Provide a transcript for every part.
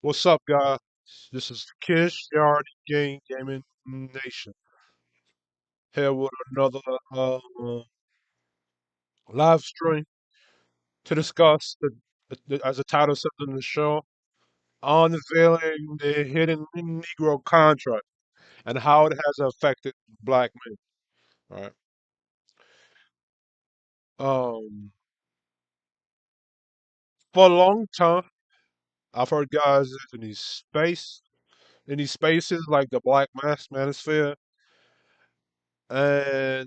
What's up, guys? This is Kish, the RD Gaming Nation, here with another live stream to discuss as the title says in the show, unveiling the hidden Negro contract and how it has affected black men. All right. For a long time, I've heard guys in these spaces like the Black Mass Manosphere, and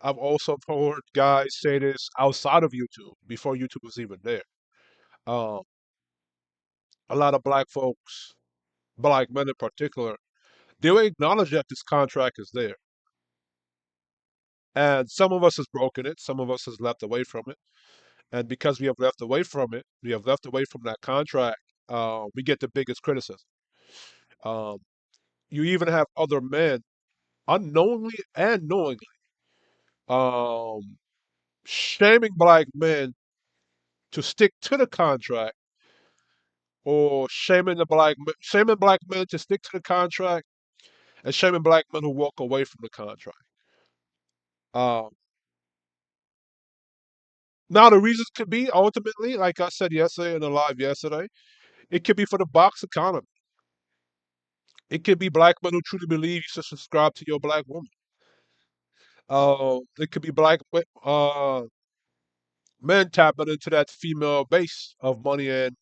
I've also heard guys say this outside of YouTube before YouTube was even there. Um, a lot of black folks, black men in particular, they will acknowledge that this contract is there. And some of us has broken it, some of us has left away from it. And because we have left away from it, we have left away from that contract, we get the biggest criticism. Um, you even have other men, unknowingly and knowingly, um, shaming black men to stick to the contract or shaming black men to stick to the contract and shaming black men who walk away from the contract. Um, Now the reasons could be ultimately, like I said yesterday in the live yesterday, it could be for the box economy. It could be black men who truly believe you should subscribe to your black woman. It could be men tapping into that female base of money and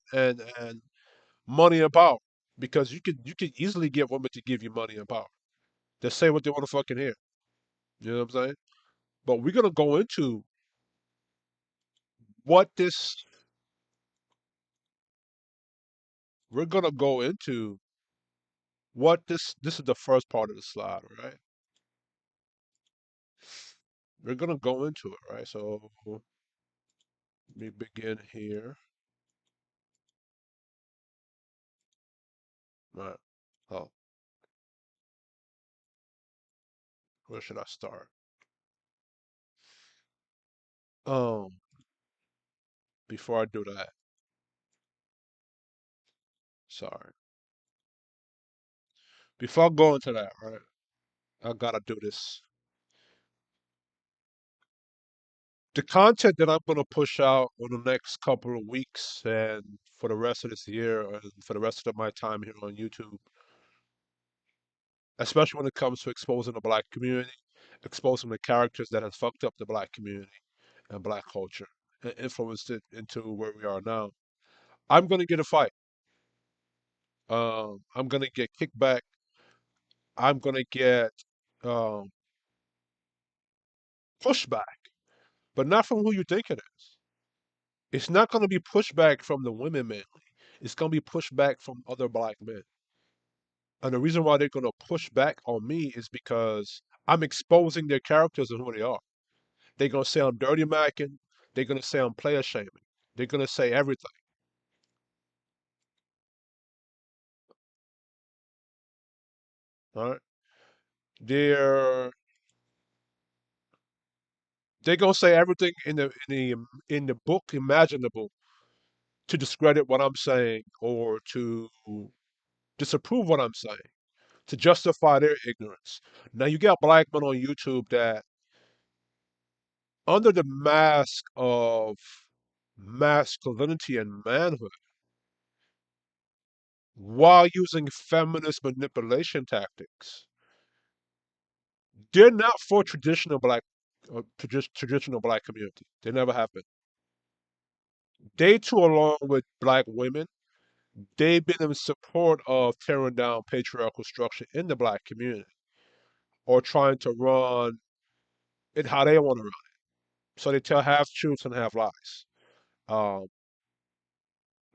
money and power because you could easily get women to give you money and power. They say what they want to fucking hear. You know what I'm saying? But what this we're gonna go into what this is the first part of the slide, right? We're gonna go into it, right? So let me begin here. All right. Oh, where should I start? Um, Before I do that, sorry. Before I go into that, right? I gotta do this. The content that I'm gonna push out on the next couple of weeks and for the rest of this year and for the rest of my time here on YouTube, especially when it comes to exposing the black community, exposing the characters that have fucked up the black community and black culture and influenced it into where we are now. I'm gonna get a fight. I'm gonna get kickback. I'm gonna get um, pushback, but not from who you think it is. It's not gonna be pushback from the women mainly. It's gonna be pushback from other black men. And the reason why they're gonna push back on me is because I'm exposing their characters and who they are. They're gonna say I'm dirty macking. They're gonna say I'm player shaming. They're gonna say everything. All right. They're they're gonna say everything in the book imaginable to discredit what I'm saying or to disapprove what I'm saying, to justify their ignorance. Now you got black men on YouTube that, under the mask of masculinity and manhood, while using feminist manipulation tactics, they're not for traditional black community. They never have been. They too, along with black women, they've been in support of tearing down patriarchal structure in the black community or trying to run it how they want to run it. So they tell half truths and half lies. Um,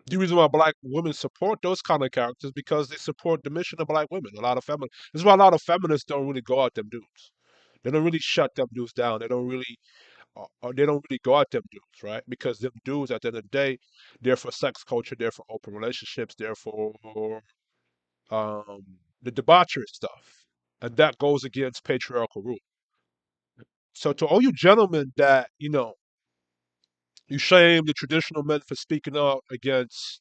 the reason why black women support those kind of characters because they support the mission of black women. A lot of feminists. This is why a lot of feminists don't really go at them dudes. They don't really shut them dudes down. They don't really go at them dudes, right? Because them dudes, at the end of the day, they're for sex culture, they're for open relationships, they're for um, the debauchery stuff, and that goes against patriarchal rule. So to all you gentlemen that you shame the traditional men for speaking out against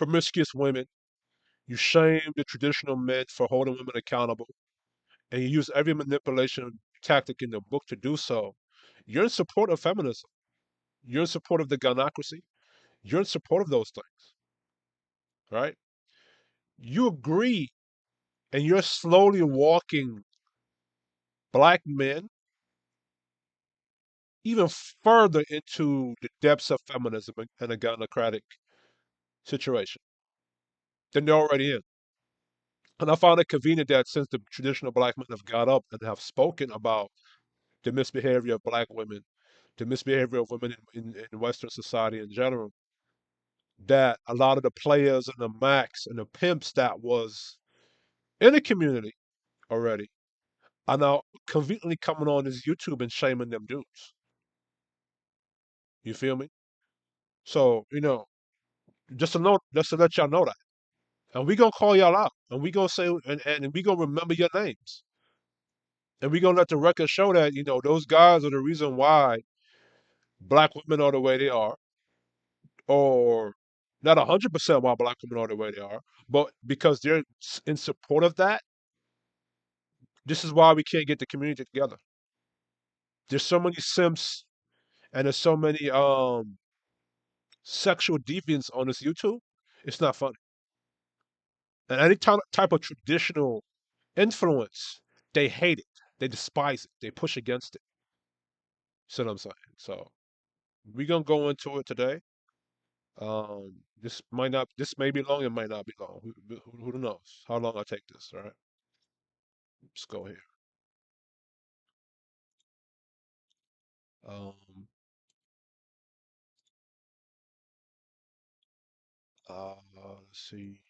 promiscuous women. You shame the traditional men for holding women accountable, and you use every manipulation tactic in the book to do so. You're in support of feminism. You're in support of the gynocracy. You're in support of those things, right? You agree, and you're slowly walking black men even further into the depths of feminism and a gynocratic situation than they're already in. And I find it convenient that since the traditional black men have got up and have spoken about the misbehavior of black women, the misbehavior of women in Western society in general, that a lot of the players and the max and the pimps that was in the community already are now conveniently coming on this YouTube and shaming them dudes. You feel me? So, just to let y'all know that. And we gonna call y'all out. And we gonna say and we gonna remember your names. And we gonna let the record show that, those guys are the reason why black women are the way they are, or not 100% why black women are the way they are, but because they're in support of that, this is why we can't get the community together. There's so many simps and there's so many sexual deviants on this YouTube. It's not funny. And any type of traditional influence, they hate it. They despise it. They push against it. See what I'm saying? So we're gonna go into it today. This may be long, it might not be long. Who knows how long I take this? All right, let's go here. Um, let's see.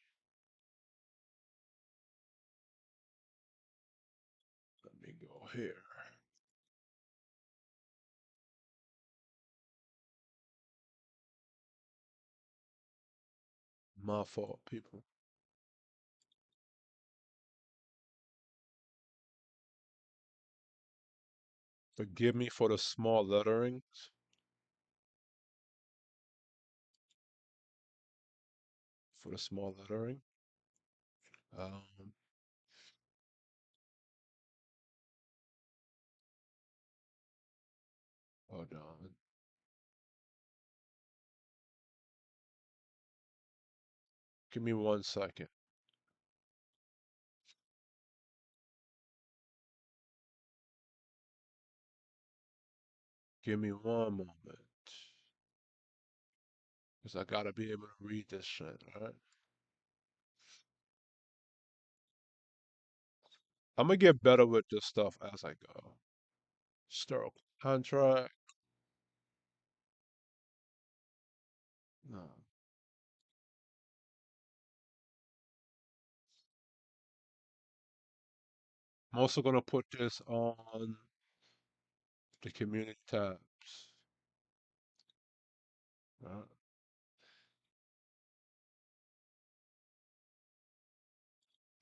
Let me go here. My fault, people. Forgive me for the small letterings. For the small lettering. Um, hold on. Give me 1 second. Give me one moment. Because I gotta be able to read this shit, alright? I'm gonna get better with this stuff as I go. Historical contract. No. I'm also gonna put this on the community tabs. Alright?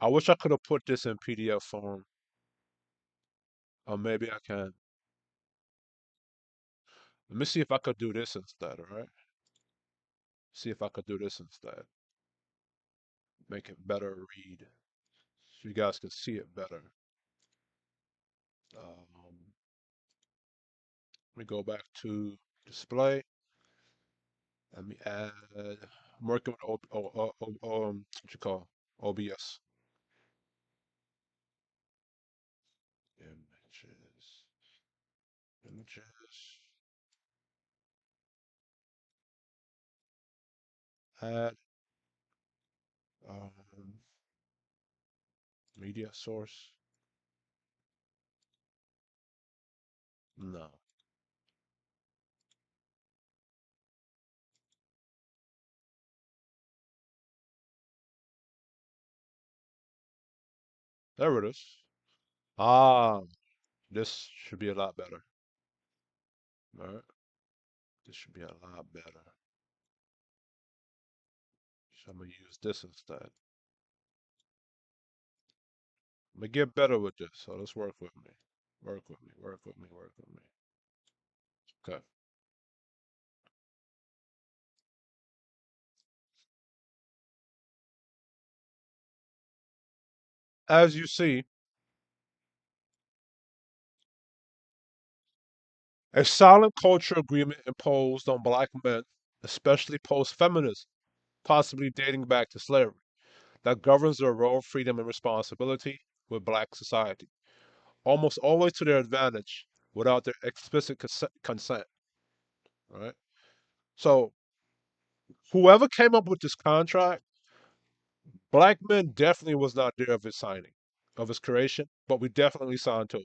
I wish I could have put this in PDF form. Or maybe I can. Let me see if I could do this instead, alright? See if I could do this instead. Make it better read. So you guys can see it better. Let me go back to display. Let me add. I'm working with what you call OBS. Images. Images. Add um, media source. No. There it is. Ah, this should be a lot better. All right. This should be a lot better. So I'm gonna use this instead. I'm gonna get better with this. So let's work with me. Work with me. Work with me. Work with me. Okay. as you see, a silent cultural agreement imposed on black men, especially post feminism, possibly dating back to slavery, that governs their role, freedom, and responsibility with black society, almost always to their advantage without their explicit consent. Right? So, whoever came up with this contract, black men definitely was not there of his signing, of his creation, but we definitely signed to it.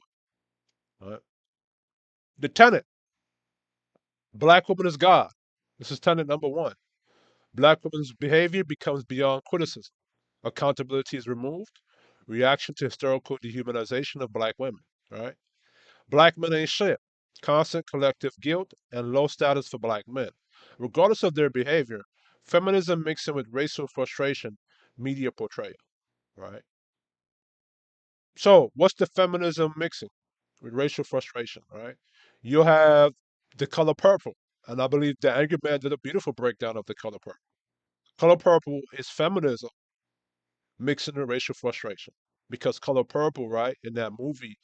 Right? The tenant, black woman is God. This is tenant number one. Black women's behavior becomes beyond criticism. Accountability is removed. Reaction to historical dehumanization of black women. Right? Black men ain't shit. Constant collective guilt and low status for black men. Regardless of their behavior, feminism mixing with racial frustration, media portrayal. Right? So, what's the feminism mixing with racial frustration? Right? You have the color purple. And I believe the Angry Man did a beautiful breakdown of the color purple. Color purple is feminism mixing with racial frustration. Because color purple, right, in that movie,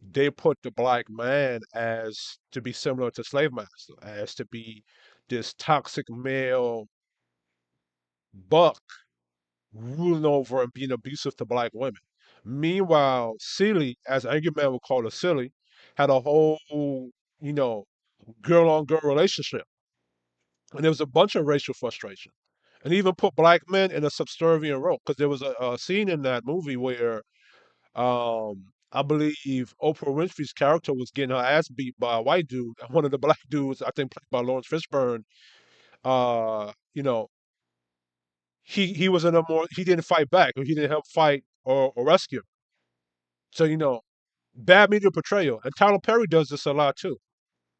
they put the black man as to be similar to slave master, as to be this toxic male buck ruling over and being abusive to black women. Meanwhile, Celie, as Angry Man would call her Silly, had a whole, you know, girl on girl relationship. And there was a bunch of racial frustration. And even put black men in a subservient role. Because there was a scene in that movie where I believe Oprah Winfrey's character was getting her ass beat by a white dude, and one of the black dudes, I think played by Lawrence Fishburne, you know, he was in a more he didn't fight back or he didn't help fight or rescue. So bad media portrayal, and Tyler Perry does this a lot too.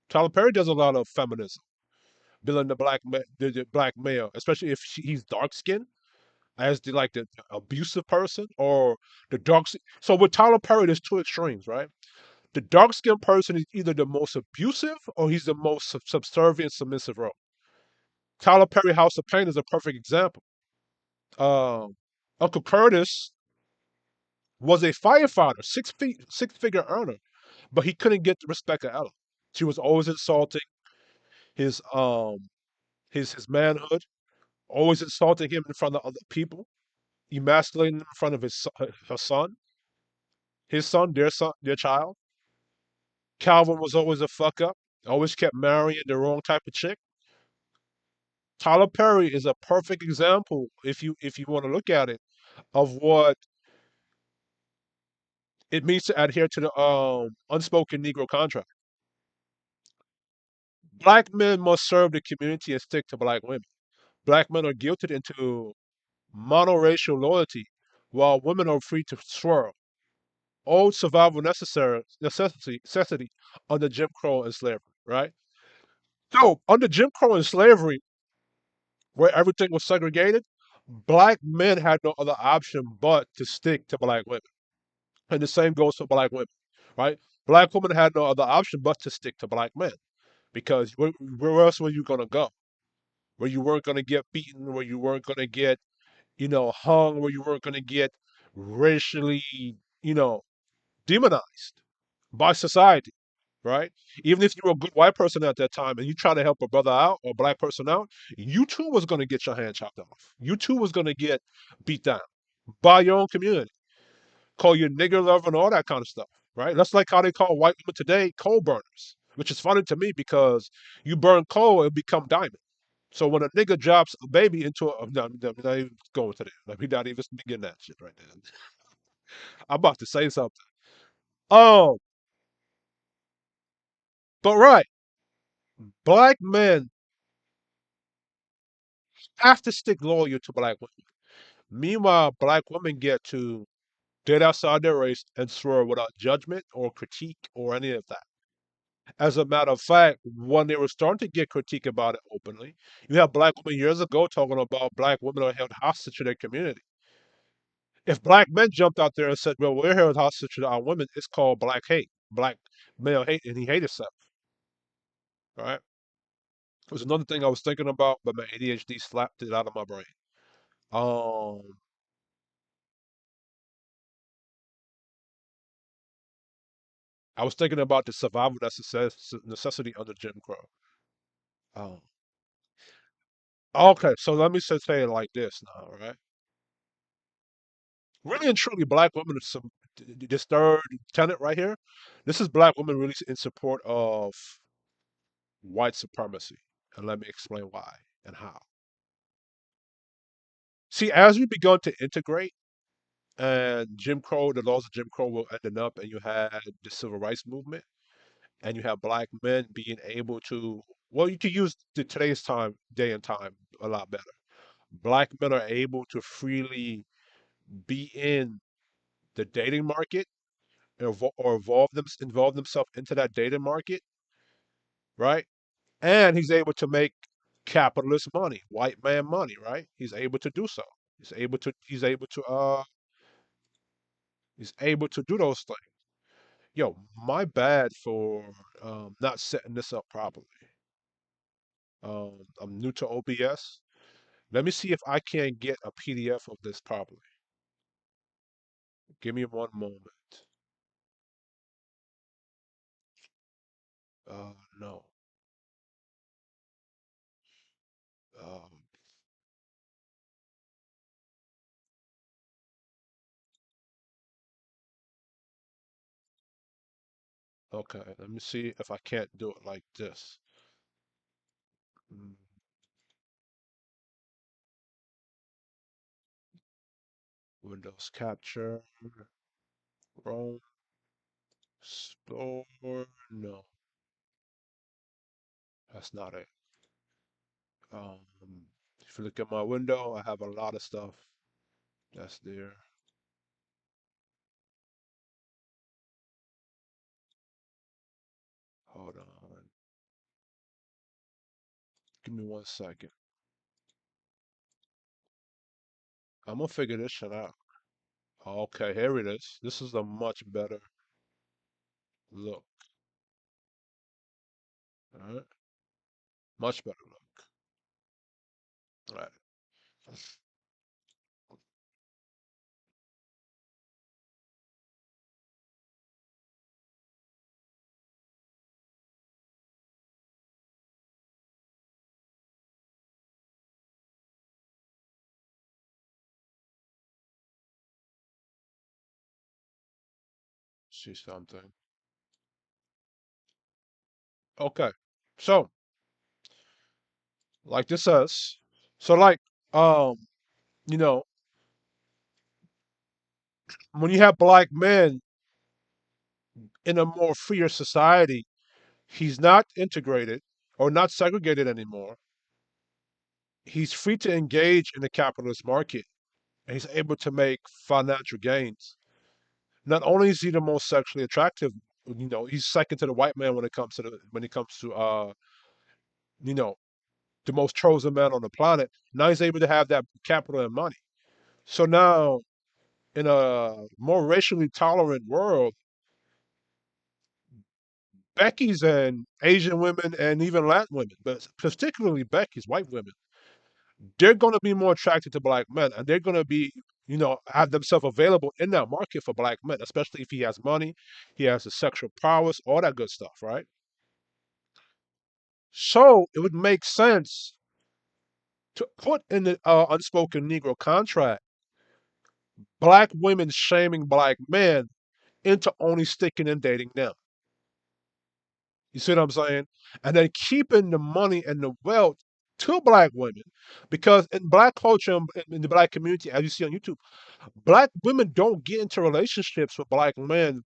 Tyler Perry does a lot of feminism, billing the black male, especially if he's dark skinned as the abusive person or the dark. So with Tyler Perry, there's two extremes, right? The dark skinned person is either the most abusive or he's the most subservient, submissive role. Tyler Perry House of Pain is a perfect example. Um, Uncle Curtis was a firefighter, 6 feet, 6 figure earner, but he couldn't get the respect of Ella. She was always insulting his his manhood, always insulting him in front of other people, emasculating him in front of her son, their child. Calvin was always a fuck up, always kept marrying the wrong type of chick. Tyler Perry is a perfect example, if you want to look at it, of what it means to adhere to the unspoken Negro contract. Black men must serve the community and stick to black women. Black men are guilted into monoracial loyalty, while women are free to swirl. Old survival necessity under Jim Crow and slavery, right? So under Jim Crow and slavery, where everything was segregated, black men had no other option but to stick to black women. And the same goes for black women, right? Black women had no other option but to stick to black men because where else were you going to go? Where you weren't going to get beaten, where you weren't going to get, hung, where you weren't going to get racially, you know, demonized by society, right? Even if you were a good white person at that time and you try to help a brother out or a black person out, you too was going to get your hand chopped off. You too was going to get beat down by your own community, call you nigger lover and all that kind of stuff, right? That's like how they call white women today coal burners, which is funny to me because you burn coal, it'll become diamond. So when a nigga drops a baby into a, no, no, not even going to that. Like, we not even begin that shit right there. I'm about to say something. Oh, but right, black men have to stick loyal to black women. Meanwhile, black women get to dead outside their race and swear without judgment or critique or any of that. As a matter of fact, when they were starting to get critique about it openly, you have black women years ago talking about black women are held hostage to their community. If black men jumped out there and said, "Well, we're held hostage to our women," it's called black hate, black male hate, and he hated himself. Right? There's another thing I was thinking about, but my ADHD slapped it out of my brain. Um, I was thinking about the survival necessity under Jim Crow. Oh, okay. So let me say it like this now, right? Really and truly, black women are this third tenet right here. This is black women really in support of white supremacy, and let me explain why and how. See, as we begun to integrate, and Jim Crow, the laws of Jim Crow were ending up, and you had the civil rights movement, and you have black men being able to, well, you can use today's day and time a lot better. Black men are able to freely be in the dating market or involve themselves into that dating market, right? And he's able to make capitalist money, white man money, right? He's able to do so. He's able to do those things. Yo, my bad for not setting this up properly. I'm new to OBS. Let me see if I can get a PDF of this properly. Give me one moment. No. Um, okay, let me see if I can't do it like this. Mm, Windows Capture, Chrome, Explorer. No, that's not it. Um, if you look at my window, I have a lot of stuff that's there. Hold on. Give me 1 second. I'm gonna figure this shit out. Okay, here it is. This is a much better look. All right, much better look. All right, see something. Okay, so like this says, so like um, you know, when you have black men in a more freer society, he's not integrated or not segregated anymore. He's free to engage in the capitalist market, and he's able to make financial gains. Not only is he the most sexually attractive, he's second to the white man when it comes to you know, the most chosen man on the planet. Now he's able to have that capital and money. So now, in a more racially tolerant world, Becky's and Asian women and even Latin women, but particularly Becky's white women, they're going to be more attracted to black men, and they're going to be, have themselves available in that market for black men, especially if he has money, he has the sexual prowess, all that good stuff, right? So it would make sense to put in the unspoken Negro contract black women shaming black men into only sticking and dating them. You see what I'm saying? And then keeping the money and the wealth to black women, because in black culture, in the black community, as you see on YouTube, black women don't get into relationships with black men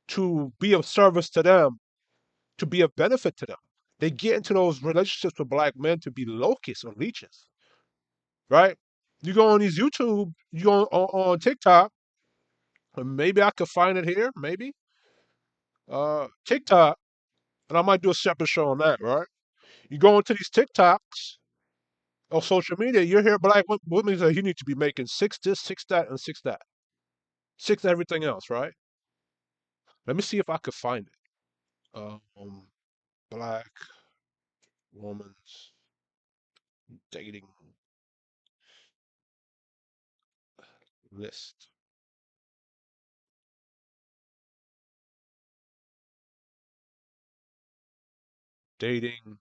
to be of service to them, to be of benefit to them. They get into those relationships with black men to be locusts or leeches, right? You go on these YouTube, you go on TikTok, and maybe I could find it here, maybe TikTok, and I might do a separate show on that, right? You go into these TikToks on social media, you hear black women say you need to be making six this, six that, and six that, six everything else, right? Let me see if I could find it. Black woman's dating list. dating.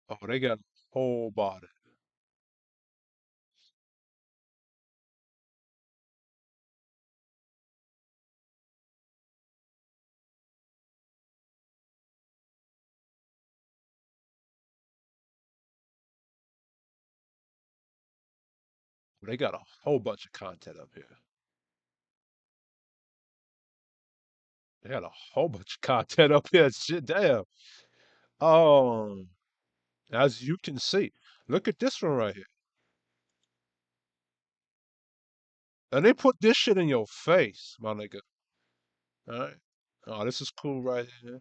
Oh, they got a whole body. They got a whole bunch of content up here. They had a whole bunch of content up here. Shit, damn. Um, as you can see, look at this one right here. And they put this shit in your face, my nigga. All right. Oh, this is cool right here.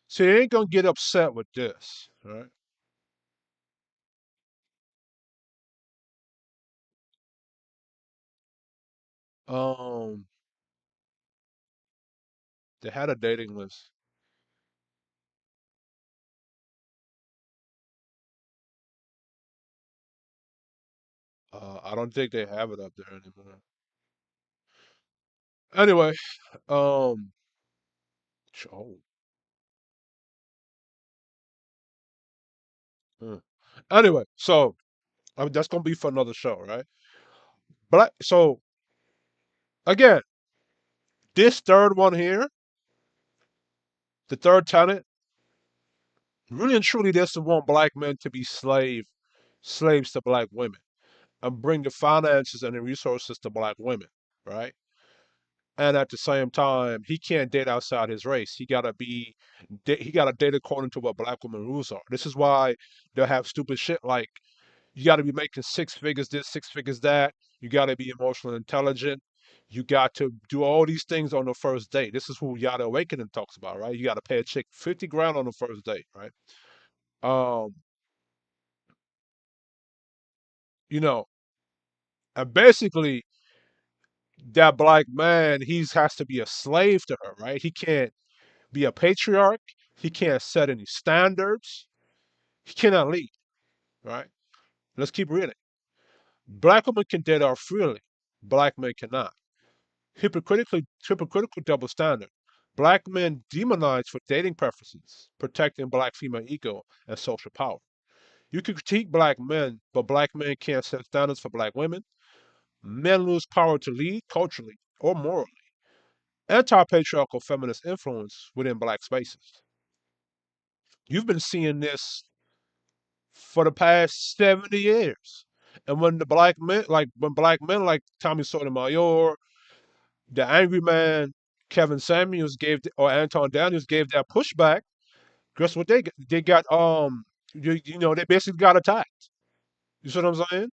See, they ain't gonna get upset with this, all right? Um, they had a dating list. I don't think they have it up there anymore. Anyway, um, oh, hmm. Anyway, so that's gonna be for another show, right? So again, this third one here, the third tenant, really and truly, this to want black men to be slaves to black women, and bring the finances and the resources to black women, right? And at the same time, he can't date outside his race. He gotta date according to what black women rules are. This is why they'll have stupid shit like you gotta be making six figures this, six figures that. You gotta be emotionally intelligent. You got to do all these things on the first date. This is who Yada Awakening talks about, right? You gotta pay a chick 50 grand on the first date, right? Um, you know, and basically that black man, he has to be a slave to her, right? He can't be a patriarch. He can't set any standards. He cannot lead, right? Let's keep reading. Black women can date off freely. Black men cannot. Hypocritical double standard. Black men demonized for dating preferences, protecting black female ego and social power. You can critique black men, but black men can't set standards for black women. Men lose power to lead culturally or morally. Anti-patriarchal feminist influence within black spaces. You've been seeing this for the past 70 years. And when black men like Tommy Sotomayor, the angry man, Kevin Samuels or Anton Daniels gave that pushback, guess what they got they basically got attacked. You see what I'm saying?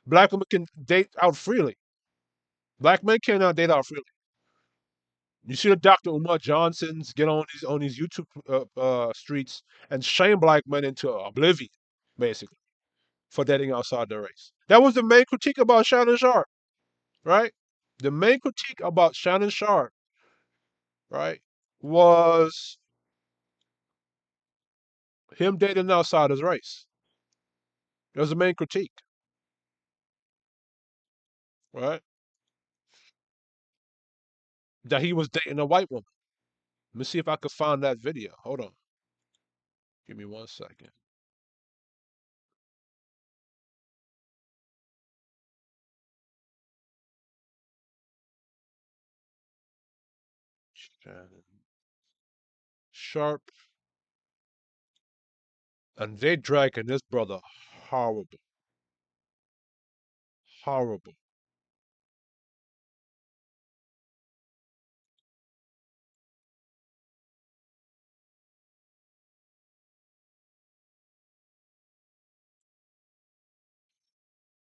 Black women can date out freely. Black men cannot date out freely. You see the Dr. Umar Johnsons get on these YouTube streets and shame black men into oblivion, basically, for dating outside their race. That was the main critique about Shannon Sharp, right? The main critique about Shannon Sharp, right, was him dating outside his race. That was the main critique, right? That he was dating a white woman. Let me see if I can find that video. Hold on. Give me 1 second. Shannon Sharp. And they dragging this brother horrible. Horrible.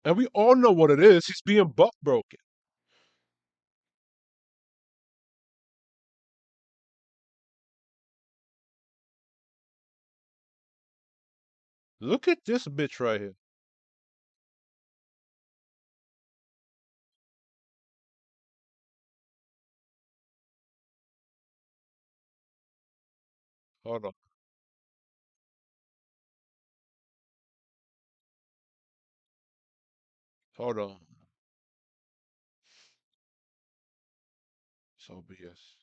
And we all know what it is. He's being buck broken. Look at this bitch right here. Hold on. Hold on. So BS.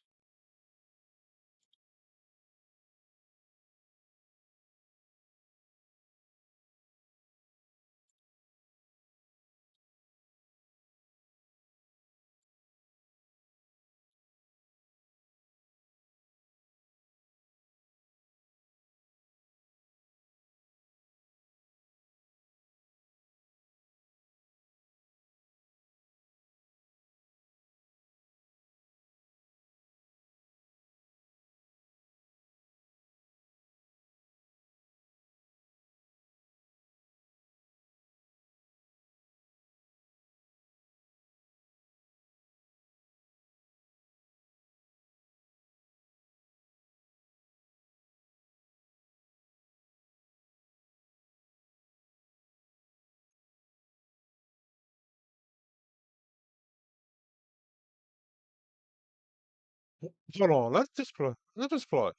Hold on. Let's just play. Let's just play.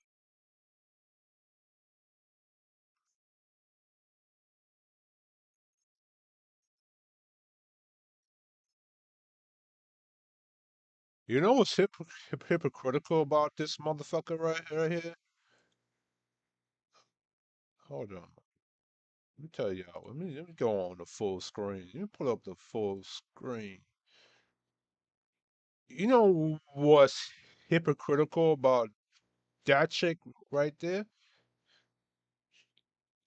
You know what's hypocritical about this motherfucker right here? Hold on. Let me tell y'all. Let me go on the full screen. Let me pull up the full screen. You know what's hypocritical about that chick right there?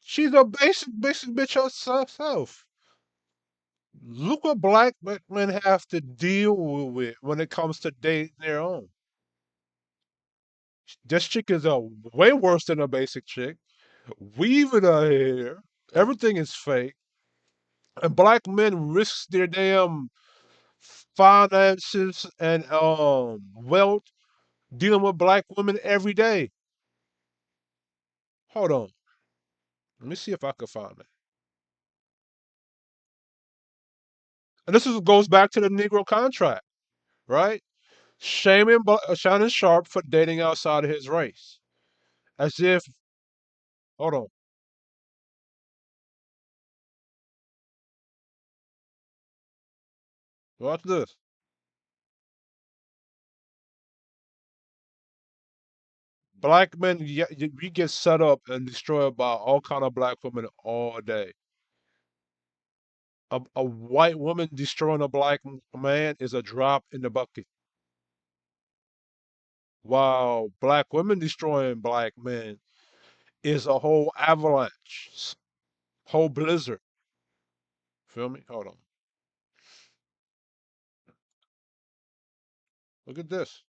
She's a basic bitch herself. Look what black men have to deal with when it comes to dating their own. This chick is a way worse than a basic chick. Weaving her hair, everything is fake, and black men risk their damn finances and wealth dealing with black women every day. Hold on, let me see if I can find it. And this goes back to the Negro contract, right? Shannon Sharp for dating outside of his race, as if hold on, watch this. Black men, we get set up and destroyed by all kind of black women all day. A white woman destroying a black man is a drop in the bucket. While black women destroying black men is a whole avalanche, whole blizzard. Feel me? Hold on. Look at this.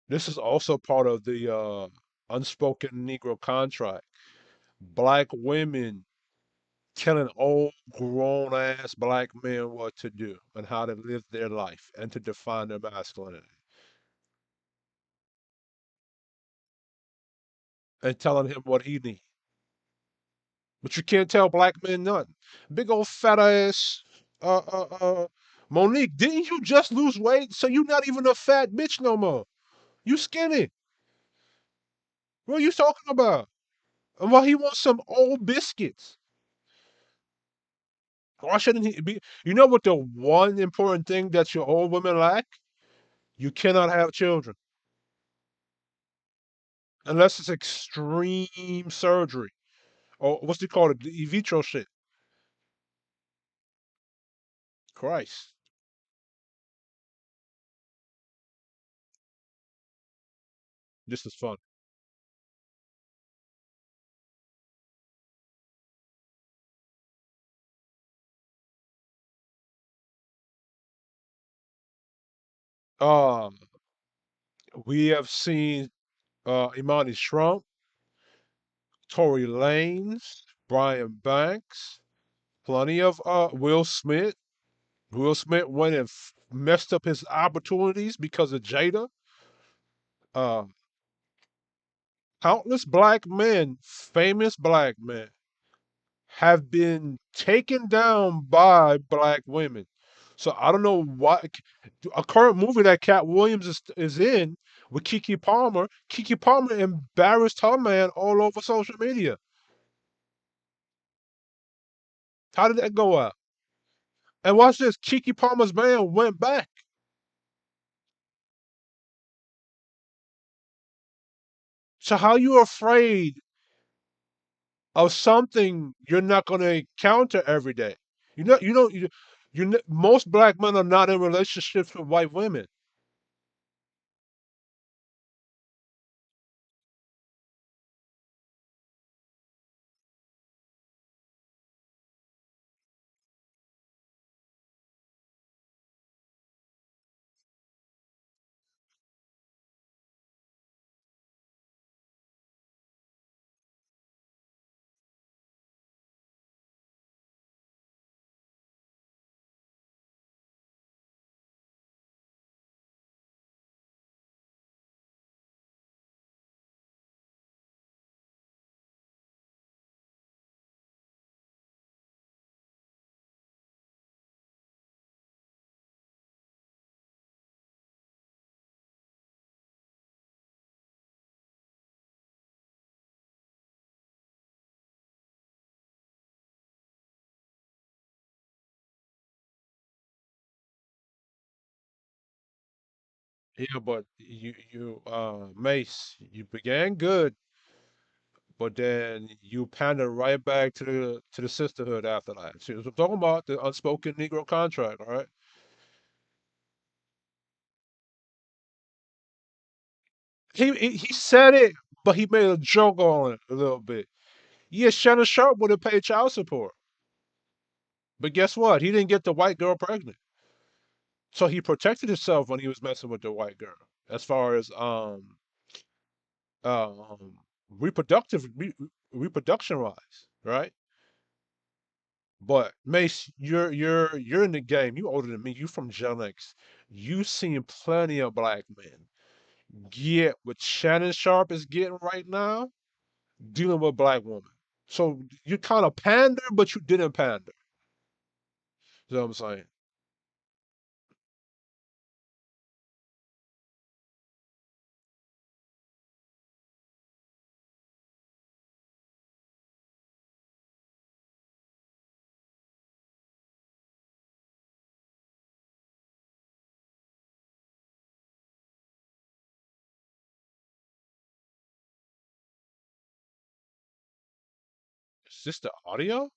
This is also part of the unspoken Negro contract. Black women telling old grown ass black men what to do and how to live their life and to define their masculinity and telling him what he needs. But you can't tell black men nothing. Big old fat ass Monique, didn't you just lose weight? So you not even a fat bitch no more. You skinny. What are you talking about? And while he wants some old biscuits. Why shouldn't he be? You know what the one important thing that your old women lack? You cannot have children unless it's extreme surgery or what's it called? The in vitro shit. Christ, this is fun. Um, we have seen Imani Trump, Tory Lanez, Brian Banks, plenty of Will Smith. Will Smith went and messed up his opportunities because of Jada. Uh, Countless black men, famous black men, have been taken down by black women. So I don't know what a current movie that Cat Williams is in with Kiki Palmer. Kiki Palmer embarrassed her man all over social media. How did that go out? And watch this: Kiki Palmer's man went back. So how you afraid of something you're not going to encounter every day? You know, most black men are not in relationships with white women. Yeah, but Mace, you began good, but then you pandered right back to the sisterhood after that. See, I'm talking about the unspoken Negro contract, all right? He said it, but he made a joke on it a little bit. Yeah, Shannon Sharp would have paid child support, but guess what? He didn't get the white girl pregnant, so he protected himself when he was messing with the white girl, as far as um reproductive reproduction wise, right? But Mace, you're in the game. You older than me. You from Gen X. You seen plenty of black men get what Shannon Sharp is getting right now, dealing with black women. So you kind of pander, but you didn't pander. You know what I'm saying? Is this the audio?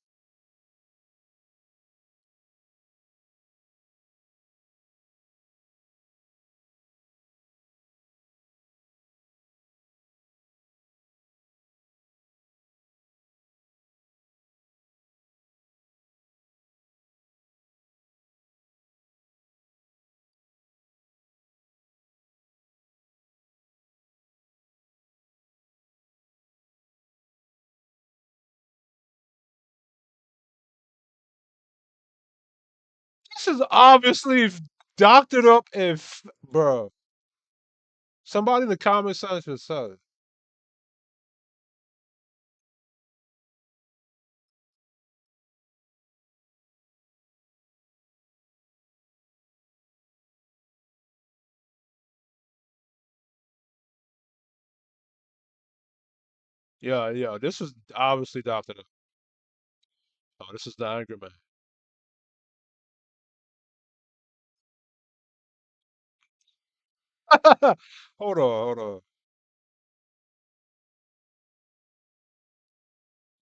This is obviously doctored up and bro. Somebody in the comment section said it. Yeah, yeah. This is obviously doctored up. Oh, this is the angry man. Hold on, hold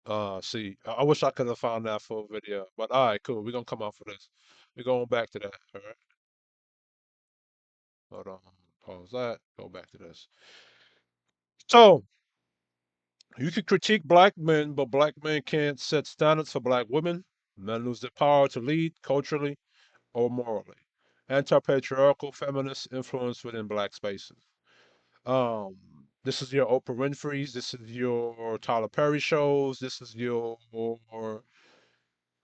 on. See, I wish I could have found that full video, but all right, cool. We're gonna come off of this. We're going back to that. All right, hold on. Pause that. Go back to this. So you can critique black men, but black men can't set standards for black women. Men lose their power to lead culturally or morally. Anti-patriarchal feminist influence within black spaces. This is your Oprah Winfrey's. This is your Tyler Perry shows. This is your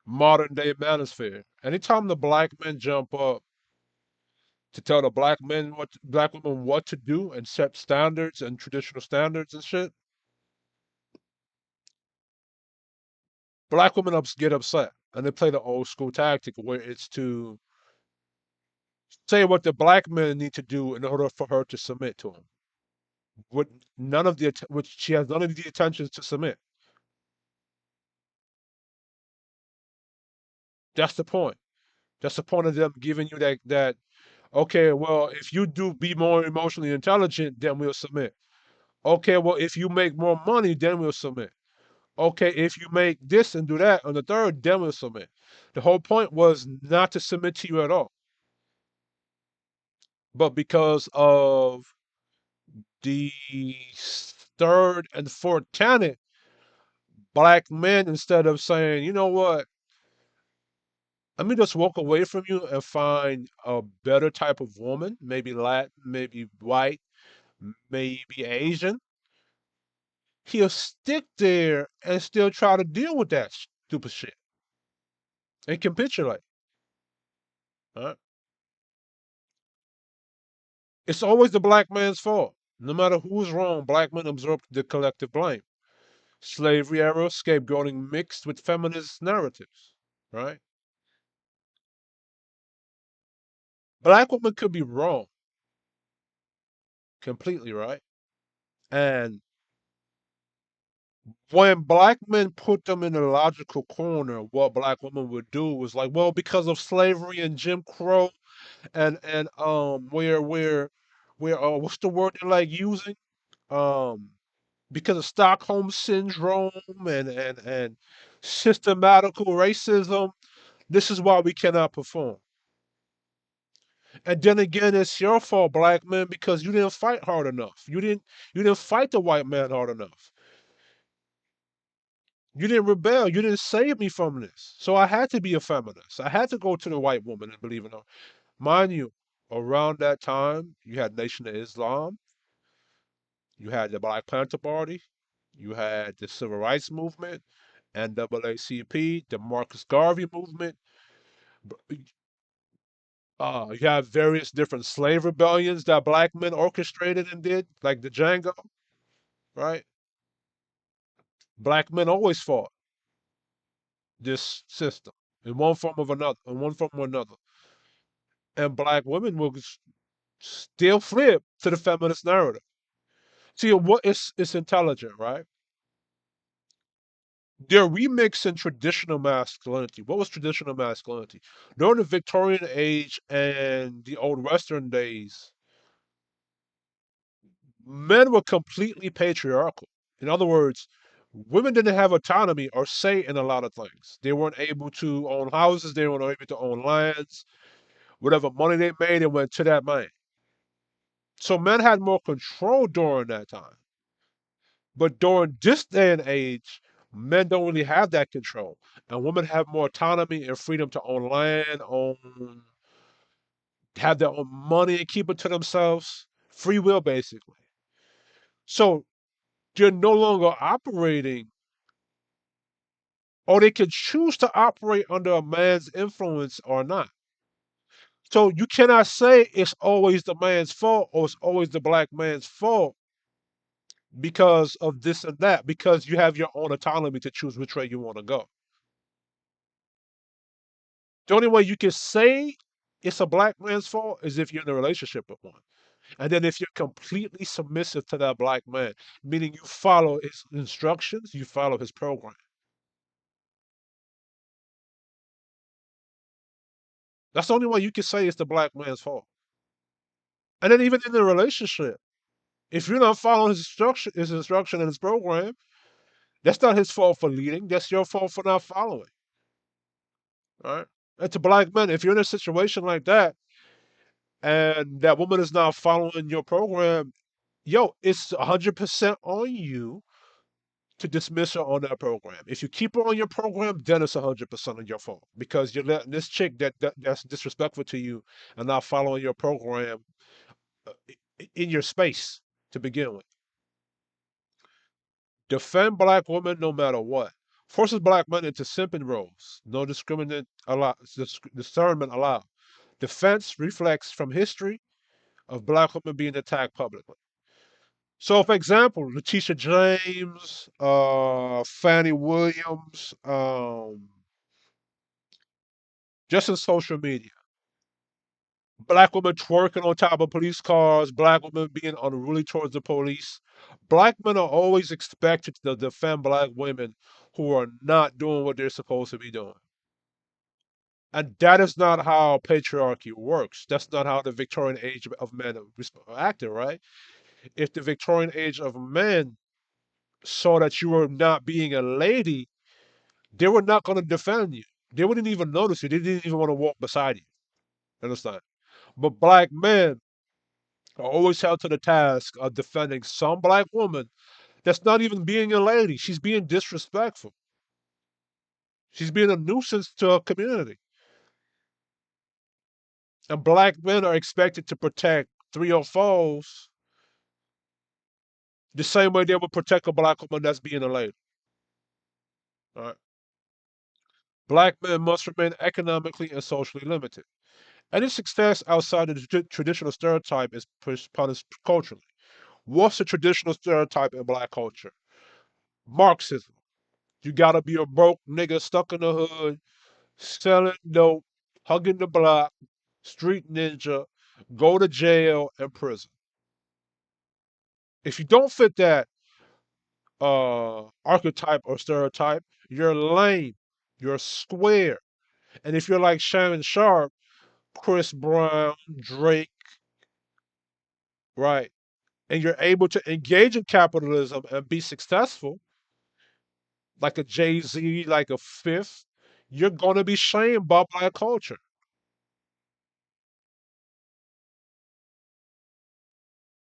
modern day manosphere. Anytime the black men jump up to tell the black women what to do and set standards and traditional standards and shit, black women get upset and they play the old school tactic where it's to say what the black men need to do in order for her to submit to him. With which she has none of the intentions to submit. That's the point. That's the point of them giving you that. Okay, well, if you do be more emotionally intelligent, then we'll submit. Okay, well, if you make more money, then we'll submit. Okay, if you make this and do that on the third, then we'll submit. The whole point was not to submit to you at all, but because of the third and fourth tenet, black men, instead of saying, you know what, let me just walk away from you and find a better type of woman, maybe Latin, maybe white, maybe Asian, he'll stick there and still try to deal with that stupid shit and capitulate. Right? It's always the black man's fault. No matter who's wrong, black men absorb the collective blame. Slavery era scapegoating mixed with feminist narratives. Right? Black women could be wrong, completely right. And when black men put them in a logical corner, what black women would do was like, well, because of slavery and Jim Crow and where what's the word they like using? Um because of Stockholm syndrome and systematical racism, this is why we cannot perform. And then again, it's your fault, black men, because you didn't fight hard enough. You didn't fight the white man hard enough. You didn't rebel. You didn't save me from this. So I had to be a feminist. I had to go to the white woman and believe in her. Mind you, around that time, you had Nation of Islam, you had the Black Panther Party, you had the Civil Rights Movement, NAACP, the Marcus Garvey movement. You have various different slave rebellions that black men orchestrated and did, like the Django, right? Black men always fought this system in one form of another, in one form or another. And black women will still flip to the feminist narrative. See, what is it's intelligent, right? They're remixing traditional masculinity. What was traditional masculinity? During the Victorian age and the old Western days, men were completely patriarchal. In other words, women didn't have autonomy or say in a lot of things. They weren't able to own houses, they weren't able to own lands. Whatever money they made, it went to that man. So men had more control during that time. But during this day and age, men don't really have that control. And women have more autonomy and freedom to own land, have their own money and keep it to themselves. Free will, basically. So they're no longer operating, or they can choose to operate under a man's influence or not. So you cannot say it's always the man's fault or it's always the black man's fault because of this and that, because you have your own autonomy to choose which way you want to go. The only way you can say it's a black man's fault is if you're in a relationship with one. And then if you're completely submissive to that black man, meaning you follow his instructions, you follow his program. That's the only way you can say it's the black man's fault. And then even in the relationship, if you're not following his instruction and his program, that's not his fault for leading. That's your fault for not following. Right? And to black men, if you're in a situation like that and that woman is not following your program, yo, it's 100% on you to dismiss her on that program. If you keep her on your program, then it's 100% on your fault because you're letting this chick that's disrespectful to you and not following your program uh, in your space to begin with. Defend black women no matter what. forces black men into simping roles, no discernment allowed. Defense reflects from history of black women being attacked publicly. So, for example, Letitia James, Fannie Williams, just in social media, black women twerking on top of police cars, black women being unruly towards the police. Black men are always expected to defend black women who are not doing what they're supposed to be doing. And that is not how patriarchy works. That's not how the Victorian age of men acted, right? If the Victorian age of men saw that you were not being a lady, they were not going to defend you. They wouldn't even notice you. They didn't even want to walk beside you. Understand? But black men are always held to the task of defending some black woman that's not even being a lady. She's being disrespectful. She's being a nuisance to a community. And black men are expected to protect 304s the same way they would protect a black woman that's being a lady. All right? Black men must remain economically and socially limited. Any success outside of the traditional stereotype is punished culturally. What's the traditional stereotype in black culture? Marxism. You gotta be a broke nigga stuck in the hood, selling dope, hugging the block, street ninja, go to jail and prison. If you don't fit that archetype or stereotype, you're lame, you're square. And if you're like Shannon Sharp, Chris Brown, Drake, right, and you're able to engage in capitalism and be successful, like a Jay Z, like a Fifth, you're going to be shamed by black culture.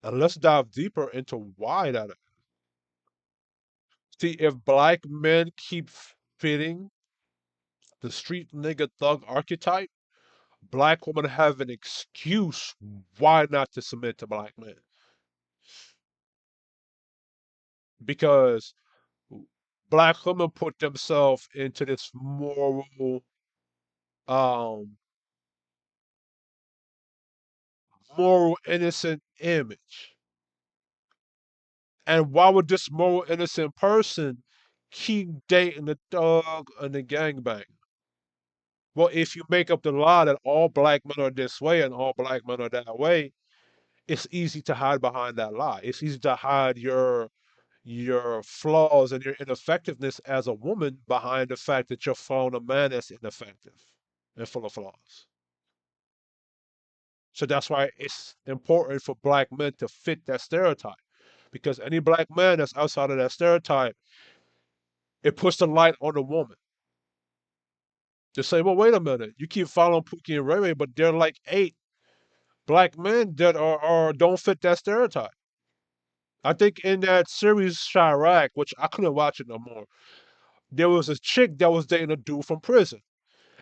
And let's dive deeper into why that is. See, if black men keep fitting the street nigga thug archetype, black women have an excuse why not to submit to black men. Because black women put themselves into this um, moral innocent image. And why would this moral innocent person keep dating the thug and the gangbang? Well, if you make up the lie that all black men are this way and all black men are that way, it's easy to hide behind that lie. It's easy to hide your flaws and your ineffectiveness as a woman behind the fact that you're found a man that's ineffective and full of flaws. So that's why it's important for black men to fit that stereotype. Because any black man that's outside of that stereotype, it puts the light on the woman. To say, well, wait a minute, you keep following Pookie and Ray Ray, but there are like 8 black men that are don't fit that stereotype. I think in that series Chirac, which I couldn't watch it no more, there was a chick that was dating a dude from prison.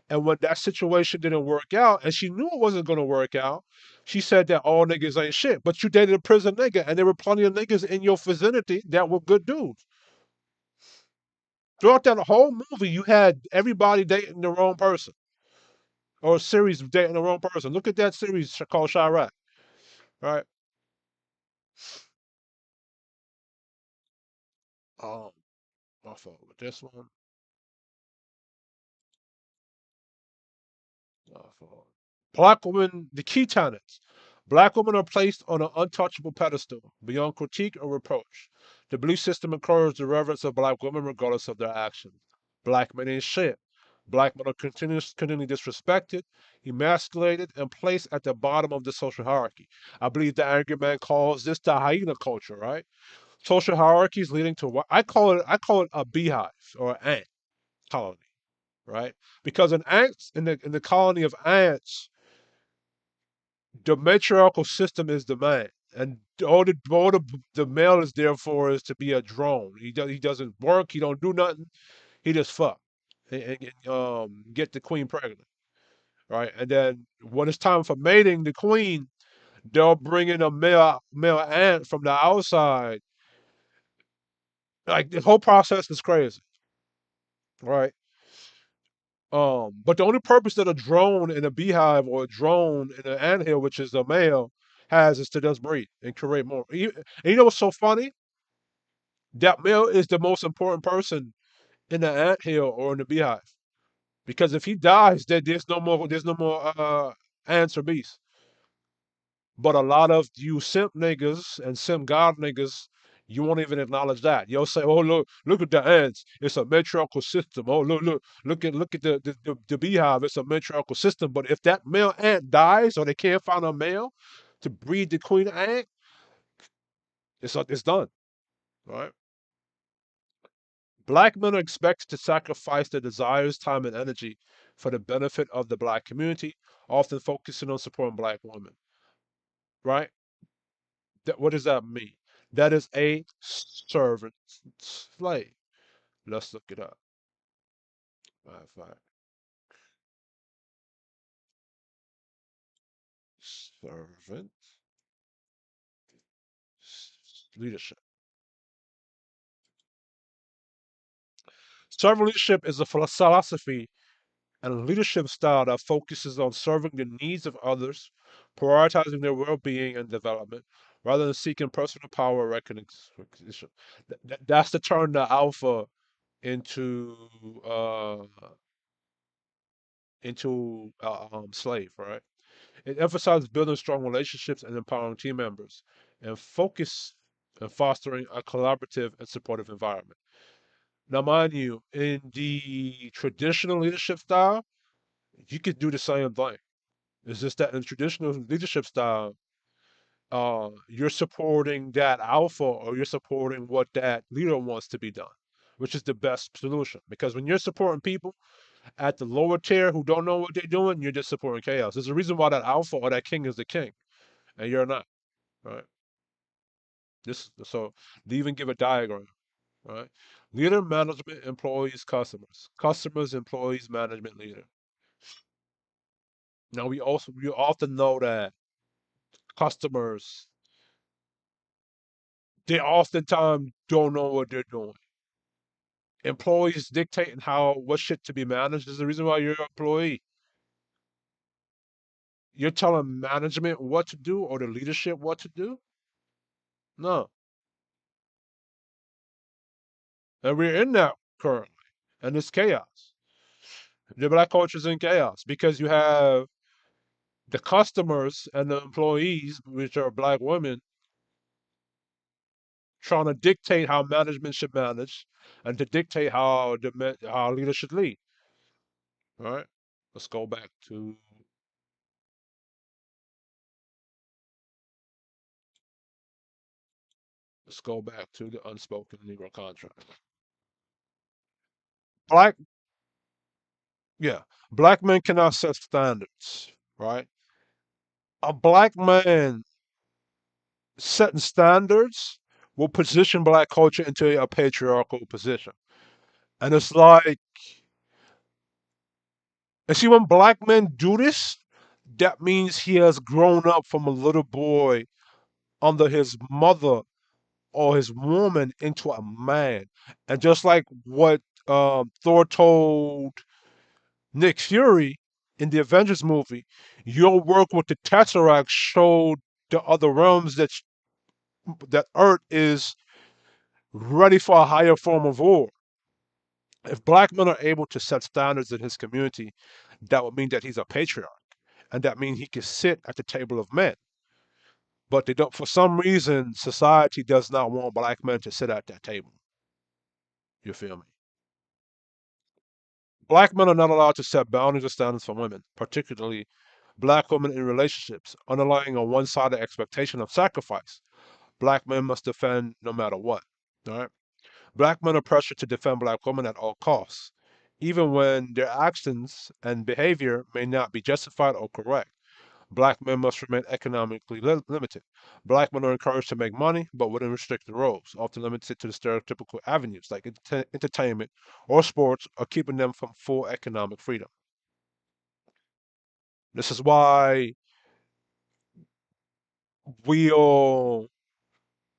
And when that situation didn't work out, and she knew it wasn't going to work out, she said that all niggas ain't shit. But you dated a prison nigga, and there were plenty of niggas in your vicinity that were good dudes. Throughout that whole movie, you had everybody dating the wrong person, or a series dating the wrong person. Look at that series called Chirac, right? Um, my fault with this one. My fault. Black women, the key tenets. Black women are placed on an untouchable pedestal, beyond critique or reproach. The belief system encourages the reverence of black women regardless of their actions. Black men ain't shit. Black men are continually disrespected, emasculated, and placed at the bottom of the social hierarchy. I believe the angry man calls this the hyena culture, right? Social hierarchies leading to what I call it a beehive or an ant colony, right? Because an ants in the colony of ants, the matriarchal system is the man, and all the male is there for is to be a drone. He doesn't work. He don't do nothing. He just fuck and get the queen pregnant, right? And then when it's time for mating the queen, they'll bring in a male ant from the outside. Like the whole process is crazy. right? But the only purpose that a drone in a beehive or a drone in an anthill, which is a male, has is to just breed and create more. And you know what's so funny? That male is the most important person in the anthill or in the beehive. Because if he dies, there's no more ants or bees. But a lot of you simp niggas and simp god niggas, you won't even acknowledge that. You'll say, "Oh look at the ants. It's a matriarchal system. Oh look at the beehive. It's a matriarchal system." But if that male ant dies or they can't find a male to breed the queen ant, it's done. Right? Black men are expected to sacrifice their desires, time, and energy for the benefit of the black community, often focusing on supporting black women. Right? What does that mean? That is a servant slave. Let's look it up. Matter of fact, servant leadership. Servant leadership is a philosophy and leadership style that focuses on serving the needs of others, prioritizing their well-being and development, rather than seeking personal power or recognition. That's to turn the alpha into uh, slave, right? It emphasizes building strong relationships and empowering team members, and focus on fostering a collaborative and supportive environment. Now, mind you, in the traditional leadership style, you could do the same thing. It's just that in traditional leadership style, you're supporting that alpha or you're supporting what that leader wants to be done, which is the best solution. Because when you're supporting people at the lower tier who don't know what they're doing, you're just supporting chaos. There's a reason why that alpha or that king is the king, and you're not, right? This so they even give a diagram, right? Leader, management, employees, customers. Customers, employees, management, leader. Now we often know that customers, they oftentimes don't know what they're doing. Employees dictating how what shit to be managed is the reason why you're an employee. You're telling management what to do or the leadership what to do? No. And we're in that currently. And it's chaos. The black culture is in chaos because you have the customers and the employees, which are black women, trying to dictate how management should manage and to dictate how leaders should lead. All right. Let's go back to the unspoken Negro contract. Black, yeah, black men cannot set standards. Right. A black man setting standards will position black culture into a patriarchal position. And it's like, and see, when black men do this, that means he has grown up from a little boy under his mother or his woman into a man. And just like what Thor told Nick Fury in the Avengers movie, your work with the Tesseract showed the other realms that Earth is ready for a higher form of war. If black men are able to set standards in his community, that would mean that he's a patriarch. And that means he can sit at the table of men. But they don't, for some reason, society does not want black men to sit at that table. You feel me? Black men are not allowed to set boundaries or standards for women, particularly black women in relationships, underlying a one sided expectation of sacrifice. Black men must defend no matter what. All right? Black men are pressured to defend black women at all costs, even when their actions and behavior may not be justified or correct. Black men must remain economically limited. Black men are encouraged to make money, but within restricted roles, often limited to the stereotypical avenues like entertainment or sports, or keeping them from full economic freedom. This is why we'll,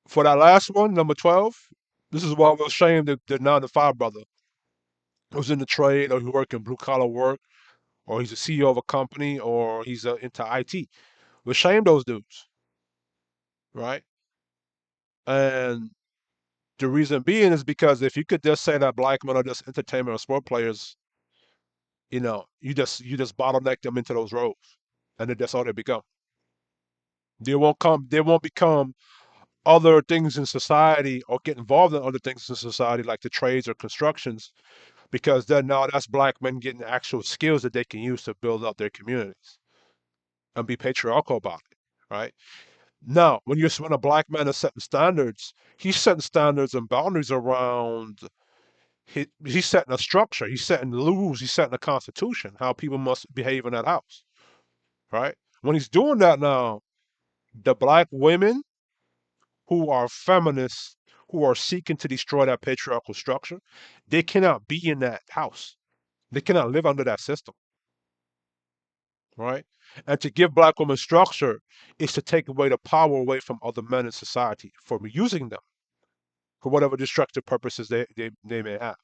for that last one, number 12, this is why we'll shame the 9 to 5 brother. who's in the trade or who work in blue collar work or he's a CEO of a company or he's into IT. We shame those dudes, right? And the reason being is because if you could just say that black men are just entertainment or sport players, you just bottleneck them into those roles, and then that's all they become. They won't become other things in society or get involved in other things in society like the trades or constructions because then now that's black men getting actual skills that they can use to build up their communities and be patriarchal about it, right? Now, when a black man is setting standards, he's setting standards and boundaries around. He's setting a structure. He's setting rules. He's setting a constitution. How people must behave in that house, right? When he's doing that now, the black women who are feminists, who are seeking to destroy that patriarchal structure, they cannot be in that house. They cannot live under that system, right? And to give black women structure is to take away the power away from other men in society for using them for whatever destructive purposes they may have,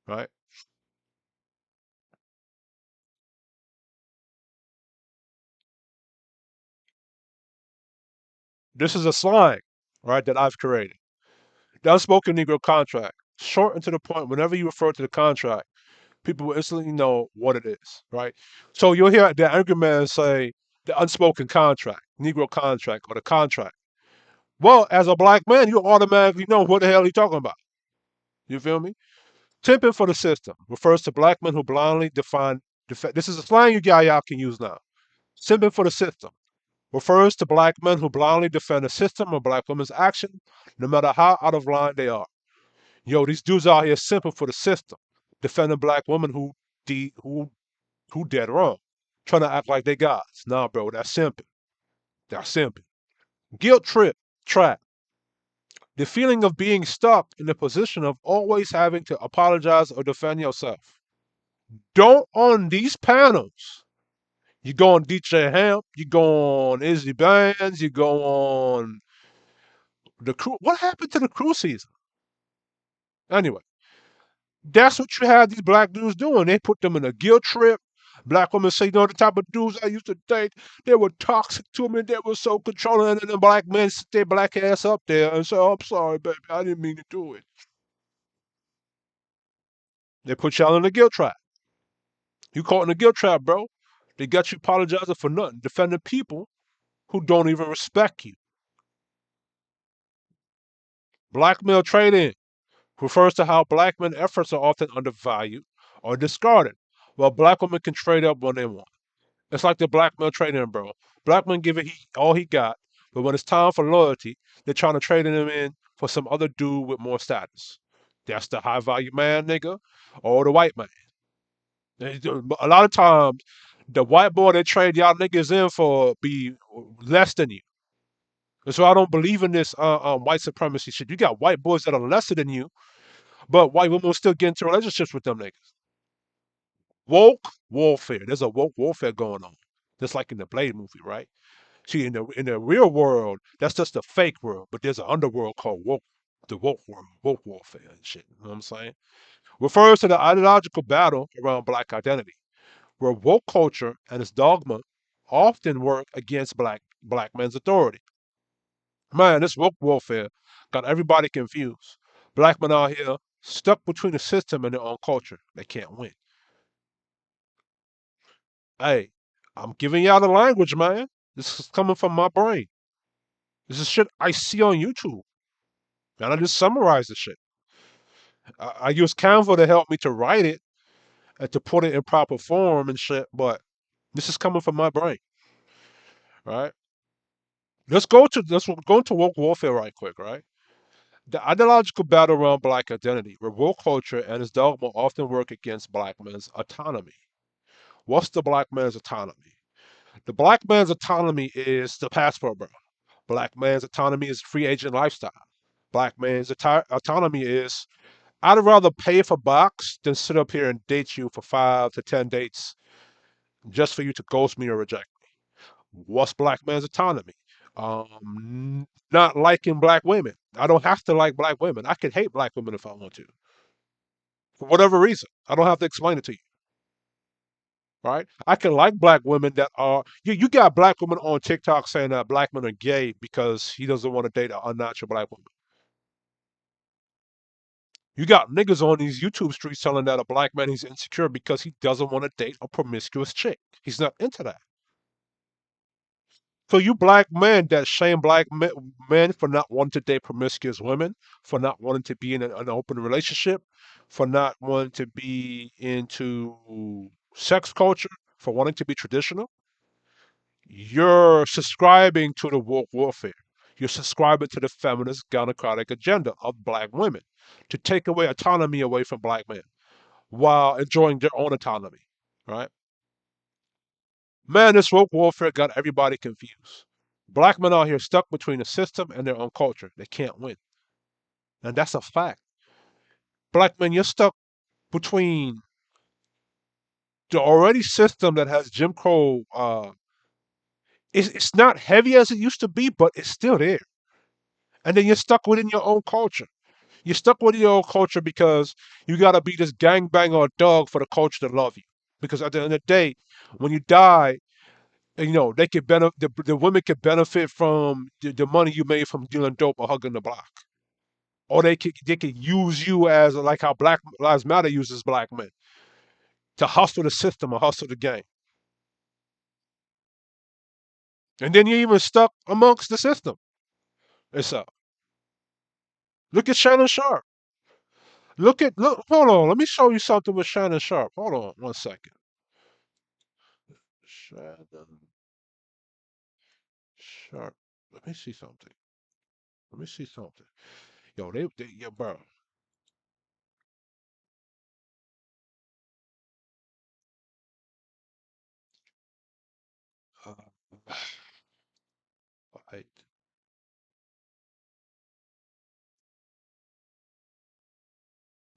right? This is a slang, right, that I've created. The unspoken Negro contract. Short and to the point, whenever you refer to the contract, people will instantly know what it is, right? So you'll hear the angry man say the unspoken contract, Negro contract, or the contract. Well, as a black man, you automatically know what the hell he's talking about. You feel me? Temping for the system refers to black men who blindly define. This is a slang y'all can use now. Simping for the system refers to black men who blindly defend a system or black women's action, no matter how out of line they are. Yo, these dudes out here simping for the system, defending black women de- who who dead wrong, trying to act like they gods. Nah, bro, that's simping. That's simping. Guilt trap. The feeling of being stuck in the position of always having to apologize or defend yourself. Don't on these panels. You go on DJ Hamp, you go on Izzy Bands, you go on the crew. What happened to the crew season? Anyway, that's what you had these black dudes doing. They put them in a guilt trip. Black women say, the type of dudes I used to date, they were toxic to me. They were so controlling. And then the black men sit their black ass up there and say, oh, I'm sorry, baby. I didn't mean to do it. They put y'all in a guilt trap. You caught in a guilt trap, bro. They got you apologizing for nothing, defending people who don't even respect you. Black male trading refers to how black men efforts are often undervalued or discarded, while black women can trade up when they want. It's like the black male trading, bro. Black men give it all he got, but when it's time for loyalty, they're trying to trade him in for some other dude with more status. That's the high value man, nigga, or the white man. A lot of times, the white boy they trade y'all niggas in for be less than you. And so I don't believe in this white supremacy shit. You got white boys that are lesser than you, but white women will still get into relationships with them niggas. Woke warfare. There's a woke warfare going on. Just like in the Blade movie, right? See, in the real world, that's just a fake world, but there's an underworld called woke, the woke world, woke warfare and shit. You know what I'm saying? Refers to the ideological battle around black identity, where woke culture and its dogma often work against black men's authority. Man, this woke warfare got everybody confused. Black men out here stuck between the system and their own culture. They can't win. Hey, I'm giving y'all the language, man. This is coming from my brain. This is shit I see on YouTube. And I just summarize the shit. I use Canva to help me to write it and to put it in proper form and shit, but this is coming from my brain, right? Let's go into woke warfare right quick, right? The ideological battle around black identity, where woke culture and its dogma often work against black men's autonomy. What's the black man's autonomy? The black man's autonomy is the passport, bro. Black man's autonomy is free agent lifestyle. Black man's autonomy is I'd rather pay for box than sit up here and date you for 5 to 10 dates just for you to ghost me or reject me. What's black man's autonomy? Not liking black women. I don't have to like black women. I can hate black women if I want to. for whatever reason. I don't have to explain it to you, right? I can like black women that are you got black women on TikTok saying that black men are gay because he doesn't want to date an unnatural black woman. You got niggas on these YouTube streets telling that a black man is insecure because he doesn't want to date a promiscuous chick. He's not into that. So you black men that shame men for not wanting to date promiscuous women, for not wanting to be in an open relationship, for not wanting to be into sex culture, for wanting to be traditional, you're subscribing to the woke warfare. You're subscribing to the feminist gynocratic agenda of black women to take away autonomy away from black men while enjoying their own autonomy, right? Man, this woke warfare got everybody confused. Black men out here stuck between the system and their own culture. They can't win. And that's a fact. Black men, you're stuck between the already system that has Jim Crow. It's not heavy as it used to be, but it's still there. And then you're stuck within your own culture. You're stuck with your own culture because you got to be this gangbang or dog for the culture to love you. Because at the end of the day, when you die, they could benefit. The women could benefit from the money you made from dealing dope or hugging the block, or they could use you as like how Black Lives Matter uses black men to hustle the system or hustle the game, and then you're even stuck amongst the system itself. Look at Shannon Sharp. Look. Hold on. Let me show you something with Shannon Sharp. Hold on 1 second. Shannon Sharp. Let me see something. Let me see something. Yo, yeah, bro. Uh, right.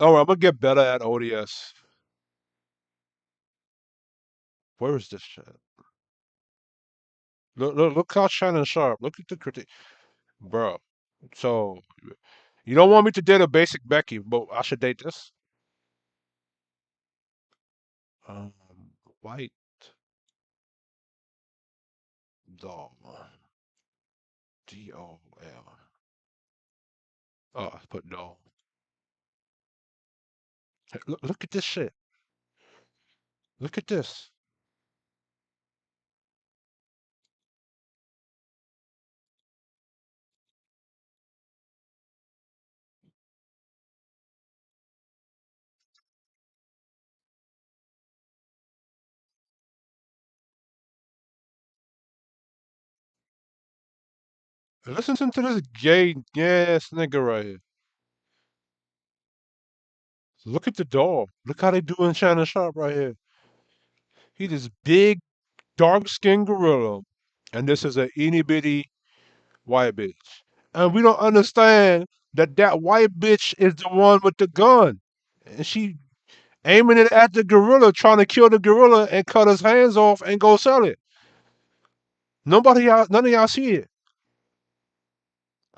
All right, I'm gonna get better at ODS. Where is this shit? Look how Shannon Sharp. Look at the critique, bro. So you don't want me to date a basic Becky, but I should date this. Um, White doll. DOL. Oh, I put doll. Hey, look at this shit. Look at this. Listen to this gay ass nigga right here. Look at the doll. Look how they doing Shannon Sharp right here. He this big, dark-skinned gorilla, and this is a itty bitty white bitch. And we don't understand that that white bitch is the one with the gun. And she aiming it at the gorilla, trying to kill the gorilla and cut his hands off and go sell it. None of y'all see it.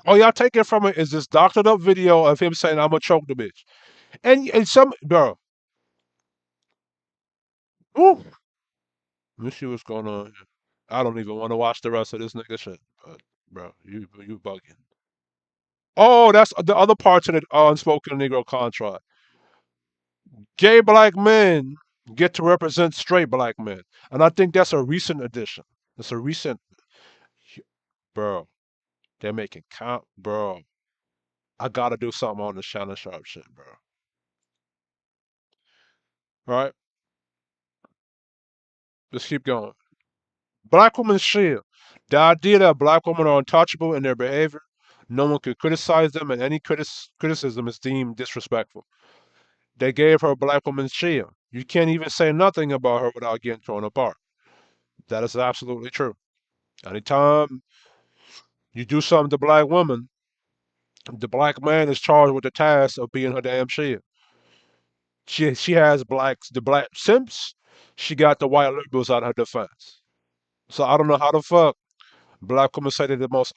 All y'all taking from it is this doctored up video of him saying, "I'm gonna choke the bitch." And some bro, ooh, let me see what's going on here. I don't even want to watch the rest of this nigga shit. But bro, you bugging. Oh, that's the other parts of the unspoken Negro contract. Gay black men get to represent straight black men, and I think that's a recent addition. It's a recent, bro. They're making count, bro. I gotta do something on the Shannon Sharp shit, bro. All right, let's keep going. Black women's shield. The idea that black women are untouchable in their behavior, no one can criticize them, and any criticism is deemed disrespectful. They gave her black woman's shield. You can't even say nothing about her without getting thrown apart. That is absolutely true. Anytime you do something to black women, the black man is charged with the task of being her damn shield. She has the black simps. She got the white liberals out of her defense. So I don't know how the fuck black women say they're the most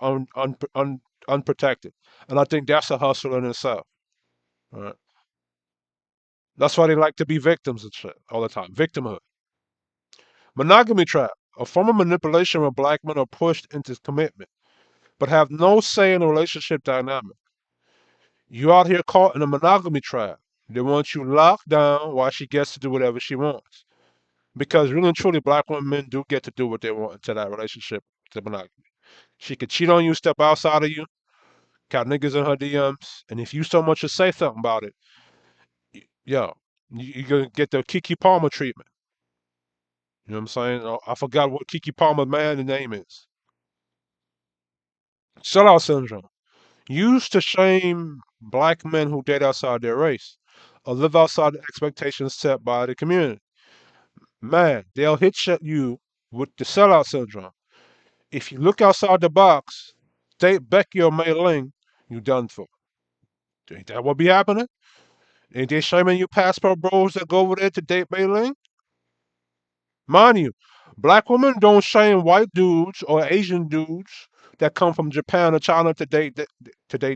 unprotected, and I think that's a hustle in itself. Right? That's why they like to be victims and shit all the time. Victimhood. Monogamy trap. A form of manipulation where black men are pushed into commitment, but have no say in the relationship dynamic. You out here caught in a monogamy trap. They want you locked down while she gets to do whatever she wants. Because really and truly, black women do get to do what they want into that relationship, to monogamy. She could cheat on you, step outside of you, got niggas in her DMs, and if you so much as say something about it, yo, you're gonna get the Kiki Palmer treatment. You know what I'm saying? Oh, I forgot what Kiki Palmer man the name is. Sellout syndrome. Used to shame black men who date outside their race or live outside the expectations set by the community. Man, they'll hit you with the sellout syndrome. If you look outside the box, date Becky or Mei Ling, you done for. Ain't that what be happening? Ain't they shaming you passport bros that go over there to date Mei Ling? Mind you, black women don't shame white dudes or Asian dudes that come from Japan or China to date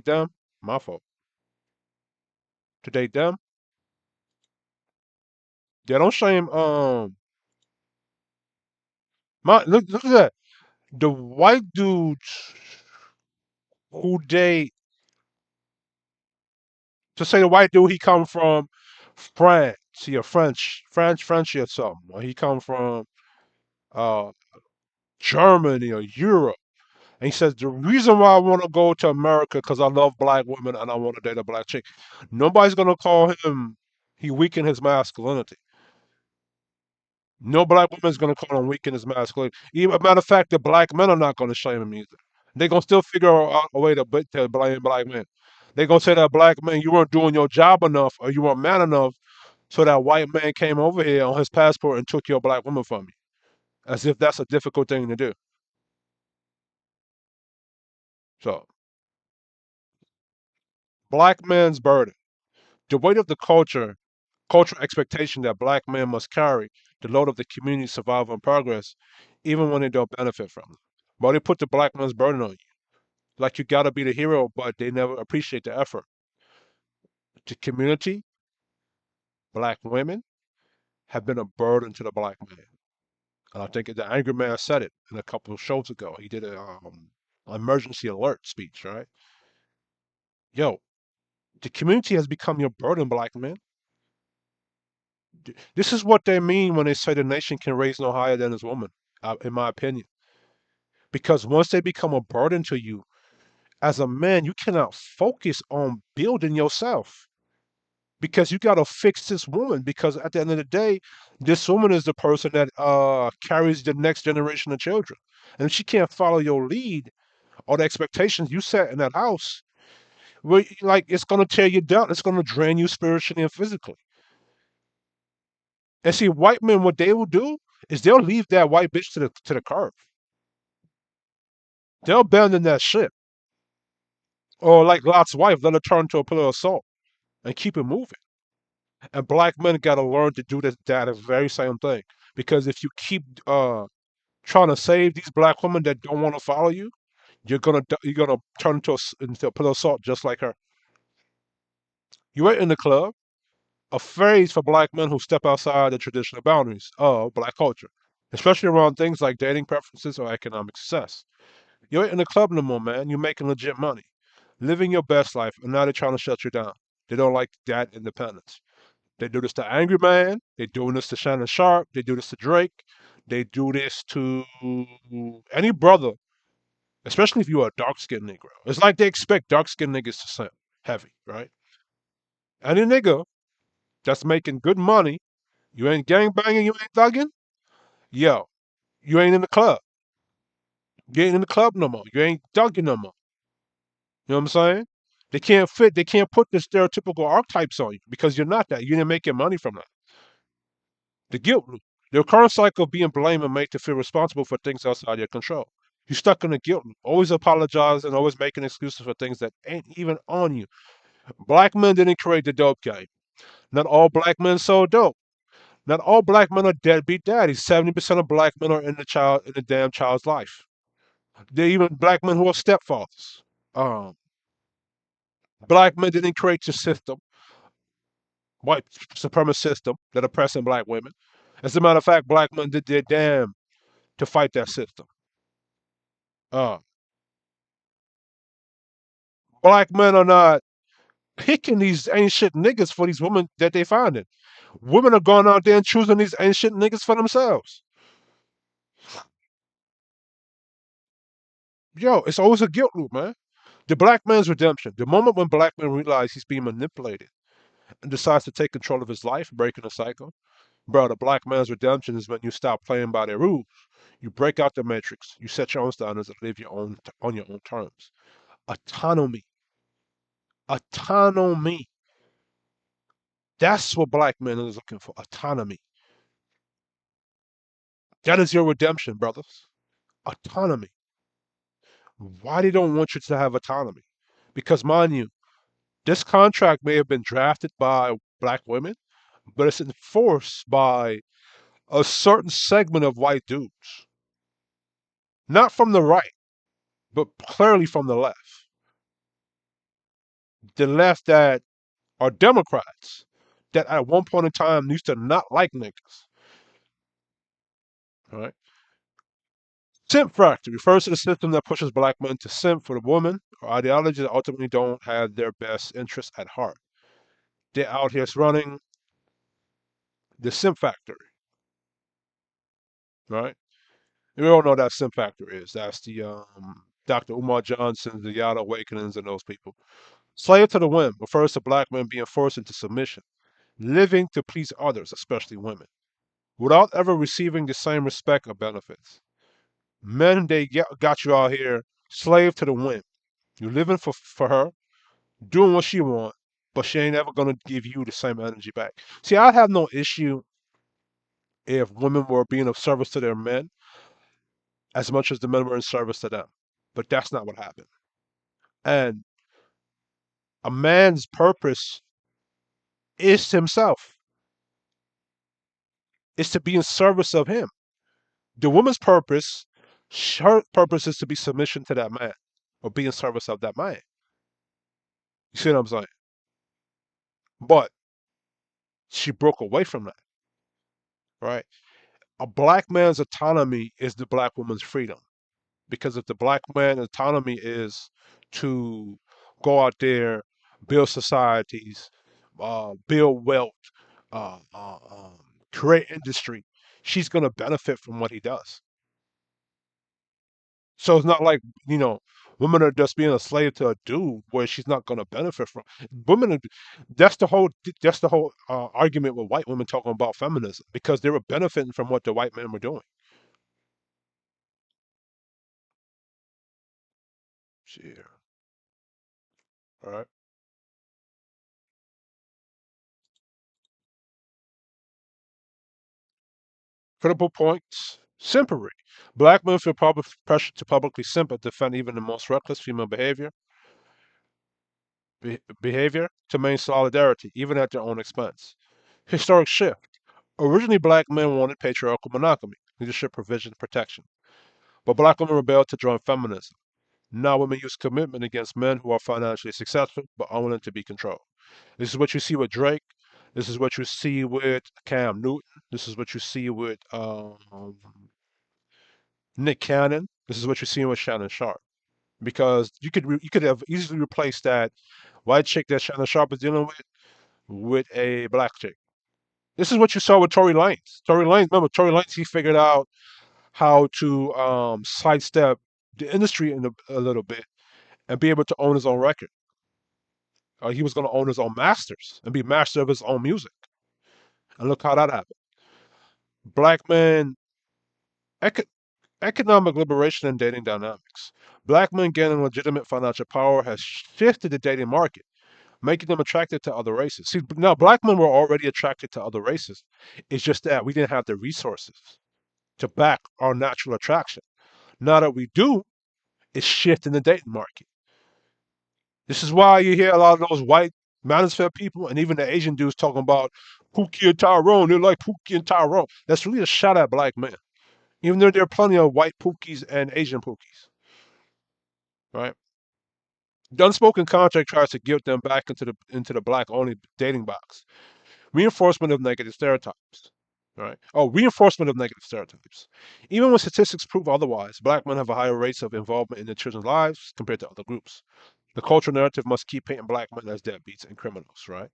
them. My fault. To date them. They don't shame look at that. The white dudes who date, to say the white dude he come from France, he a French or something, or he come from uh Germany or Europe. And he says the reason why I want to go to America because I love black women and I want to date a black chick. Nobody's gonna call him he weakened his masculinity. No black woman's gonna call him weaken his masculinity. Even a matter of fact, the black men are not gonna shame him either. They're gonna still figure out a way to blame black men. They're gonna say that black man, you weren't doing your job enough or you weren't man enough, so that white man came over here on his passport and took your black woman from you. As if that's a difficult thing to do. So black man's burden. The weight of the cultural expectation that black men must carry the load of the community's survival and progress, even when they don't benefit from it. But they put the black man's burden on you. Like you gotta be the hero, but they never appreciate the effort. The community, black women, have been a burden to the black man. And I think the angry man said it in a couple of shows ago. He did a emergency alert speech, right? Yo, the community has become your burden, black men. This is what they mean when they say the nation can raise no higher than its woman, in my opinion. Because once they become a burden to you, as a man, you cannot focus on building yourself. Because you got to fix this woman. Because at the end of the day, this woman is the person that carries the next generation of children. And if she can't follow your lead or the expectations you set in that house, well, like it's gonna tear you down. It's gonna drain you spiritually and physically. And see, white men, what they will do is they'll leave that white bitch to the curb. They'll abandon that shit. Or like Lot's wife, let her turn to a pillar of salt and keep it moving. And black men gotta learn to do that very same thing. Because if you keep trying to save these black women that don't want to follow you, you're gonna turn into a pillar of salt just like her. You were in the club, a phrase for black men who step outside the traditional boundaries of black culture, especially around things like dating preferences or economic success. You ain't in the club no more, man. You're making legit money, living your best life, and now they're trying to shut you down. They don't like that independence. They do this to Angry Man. They doing this to Shannon Sharp. They do this to Drake. They do this to any brother, especially if you're a dark skinned Negro. It's like they expect dark skinned niggas to simp heavy, right? Any nigga that's making good money, you ain't gang banging, you ain't thugging, yo, you ain't in the club. You ain't in the club no more. You ain't thugging no more. You know what I'm saying? They can't put the stereotypical archetypes on you because you're not that. You didn't make your money from that. The guilt loop. The current cycle of being blamed and made to feel responsible for things outside your control. You're stuck in the guilt loop, always apologizing, always making excuses for things that ain't even on you. Black men didn't create the dope game. Not all black men sold dope. Not all black men are deadbeat daddies. 70% of black men are in the damn child's life. There are even black men who are stepfathers. Um, Black men didn't create your system. white supremacist system that oppressing black women. As a matter of fact, black men did their damn to fight that system. Uh, Black men are not picking these ancient niggas for these women that they finding. Women are going out there and choosing these ancient niggas for themselves. Yo, it's always a guilt loop, man. The black man's redemption. The moment when black man realizes he's being manipulated and decides to take control of his life, breaking the cycle. Bro, the black man's redemption is when you stop playing by their rules. You break out the matrix. You set your own standards and live your own on your own terms. Autonomy. Autonomy. That's what black men is looking for. Autonomy. That is your redemption, brothers. Autonomy. Why they don't want you to have autonomy? Because mind you, this contract may have been drafted by black women, but it's enforced by a certain segment of white dudes. Not from the right, but clearly from the left. The left that are Democrats that at one point in time used to not like niggas. All right. Simp factor refers to the system that pushes black men to simp for the woman or ideologies that ultimately don't have their best interests at heart. They're out here running the simp factory, right? And we all know that simp factor is. That's the Dr. Umar Johnson's, the Yada Awakenings, and those people. Slave to the whim refers to black men being forced into submission, living to please others, especially women, without ever receiving the same respect or benefits. Men, they got you out here, slave to the whim. You're living for her, doing what she want, but she ain't ever gonna give you the same energy back. See, I have no issue if women were being of service to their men as much as the men were in service to them, but that's not what happened. And a man's purpose is himself, is to be in service of him. The woman's purpose, her purpose is to be submission to that man or be in service of that man. You see what I'm saying? But she broke away from that, right? A black man's autonomy is the black woman's freedom. Because if the black man's autonomy is to go out there, build societies, build wealth, uh, uh, um, create industry, she's going to benefit from what he does. So it's not like, you know, women are just being a slave to a dude where she's not going to benefit from. Women, that's the whole argument with white women talking about feminism because they were benefiting from what the white men were doing. Yeah. All right. Critical points. Simpery. Black men feel pressure to publicly simp and defend even the most reckless female behavior to maintain solidarity, even at their own expense. Historic shift. Originally, black men wanted patriarchal monogamy, leadership, provision, protection. But black women rebelled to join feminism. Now women use commitment against men who are financially successful but unwilling to be controlled. This is what you see with Drake. This is what you see with Cam Newton. This is what you see with Nick Cannon. This is what you're seeing with Shannon Sharp. Because you could have easily replaced that white chick that Shannon Sharp is dealing with a black chick. This is what you saw with Tory Lanez. Tory Lanez, remember Tory Lanez? He figured out how to sidestep the industry a little bit and be able to own his own record. He was going to own his own masters and be master of his own music. And look how that happened. Black men, eco- economic liberation and dating dynamics. Black men gaining legitimate financial power has shifted the dating market, making them attracted to other races. See, now black men were already attracted to other races. It's just that we didn't have the resources to back our natural attraction. Now that we do, it's shifting the dating market. This is why you hear a lot of those white manosphere people and even the Asian dudes talking about Pookie and Tyrone. They're like Pookie and Tyrone. That's really a shot at black men. Even though there are plenty of white Pookies and Asian Pookies, right? The unspoken contract tries to guilt them back into the black only dating box. Reinforcement of negative stereotypes. Right? Oh, reinforcement of negative stereotypes. Even when statistics prove otherwise, black men have a higher rates of involvement in their children's lives compared to other groups. The cultural narrative must keep painting black men as deadbeats and criminals, right?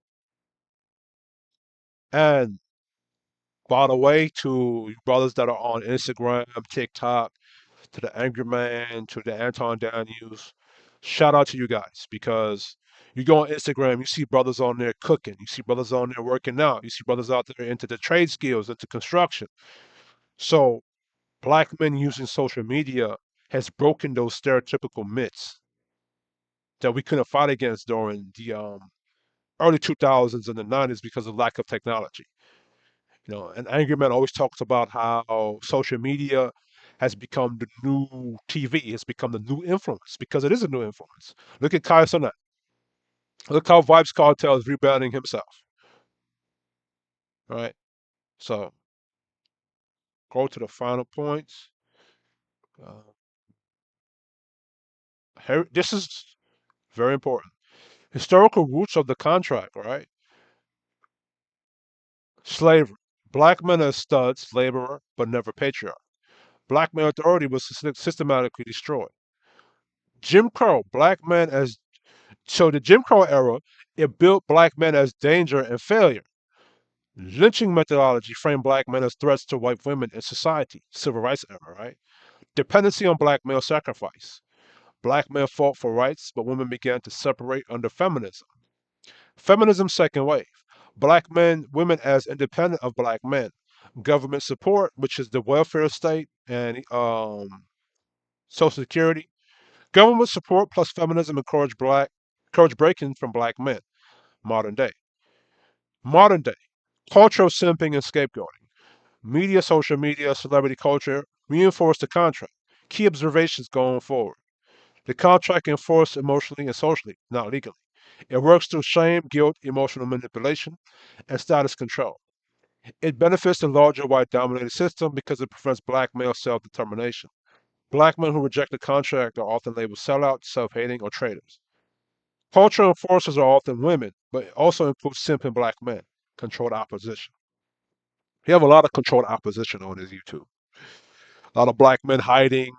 And by the way, to you brothers that are on Instagram, TikTok, to the Angry Man, to the Anton Daniels, shout out to you guys because you go on Instagram, you see brothers on there cooking, you see brothers on there working out, you see brothers out there into the trade skills, into construction. So black men using social media has broken those stereotypical myths that we couldn't fight against during the early 2000s and the 90s because of lack of technology. And Angry Man always talks about how social media has become the new TV, has become the new influence because it is a new influence. Look at Kai Cenat. Look how Vibes Cartel is rebranding himself, right? So go to the final points. Uh, this is very important. Historical roots of the contract, right? Slavery. Black men as studs, laborer, but never patriarch. Black male authority was systematically destroyed. Jim Crow, black men as so the Jim Crow era, it built black men as danger and failure. Lynching methodology framed black men as threats to white women in society. Civil rights era, right? Dependency on black male sacrifice. Black men fought for rights, but women began to separate under feminism. Feminism second wave. Black men, women as independent of black men. Government support, which is the welfare state and Social Security. Government support plus feminism encourage breaking from black men. Modern day. Modern day. Cultural simping and scapegoating. Media, social media, celebrity culture reinforce the contract. Key observations going forward. The contract enforced emotionally and socially, not legally. It works through shame, guilt, emotional manipulation, and status control. It benefits the larger white dominated system because it prevents black male self determination. Black men who reject the contract are often labeled sellouts, self hating, or traitors. Cultural enforcers are often women, but it also includes simping black men, controlled opposition. You have a lot of controlled opposition on his YouTube. A lot of black men hiding,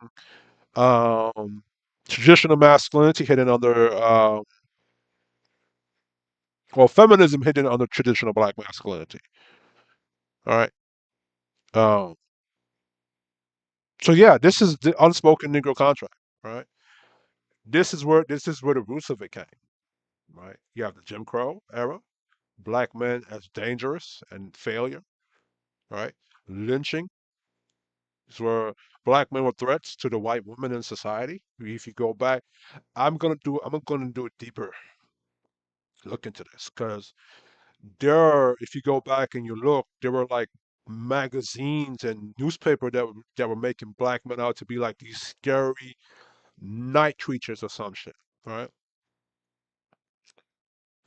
um, traditional masculinity hidden under, well, feminism hidden under traditional black masculinity. All right. Um, so yeah, this is the unspoken Negro contract. Right. This is where the roots of it came. Right. You have the Jim Crow era, black men as dangerous and failure. Right. Lynching is where black men were threats to the white women in society. If you go back, I'm gonna do a deeper look into this because if you go back and you look, there were like magazines and newspaper that were making black men out to be like these scary night creatures or some shit, right?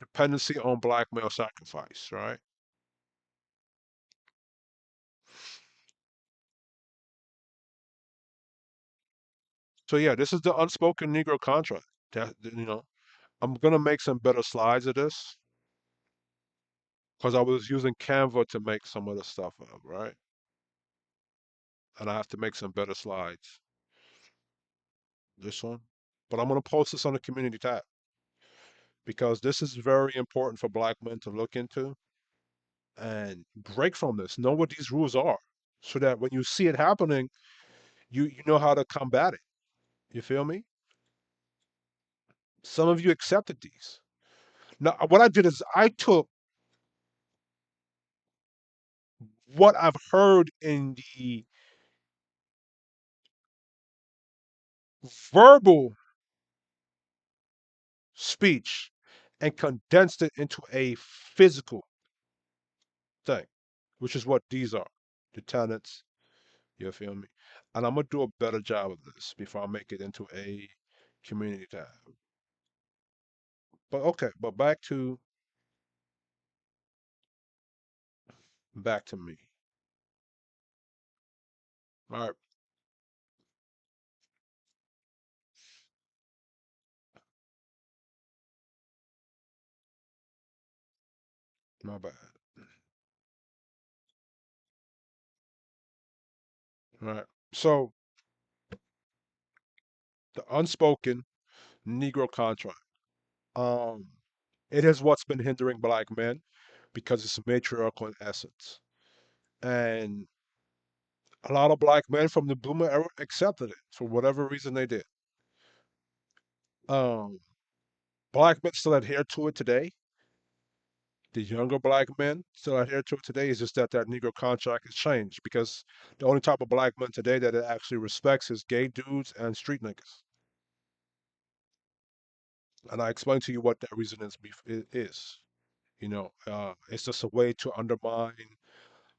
Dependency on black male sacrifice, right? So yeah, this is the unspoken Negro contract. I'm gonna make some better slides of this because I was using Canva to make some of the stuff up, right? And I have to make some better slides. This one, but I'm gonna post this on the community tab because this is very important for black men to look into and break from this. Know what these rules are so that when you see it happening, you know how to combat it. You feel me? Some of you accepted these. Now, what I did is I took what I've heard in the verbal speech and condensed it into a physical thing, which is what these are the tenets. You feel me? And I'm gonna do a better job of this before I make it into a community tab. But okay, but back to me. All right, my bad. Right. So the unspoken Negro contract. Um, it is what's been hindering black men because it's matriarchal in essence. And a lot of black men from the boomer era accepted it for whatever reason they did. Um, Black men still adhere to it today. The younger black men still adhere to it today. Is just that that Negro contract has changed because the only type of black man today that it actually respects is gay dudes and street niggas. And I explained to you what that reason is. It's just a way to undermine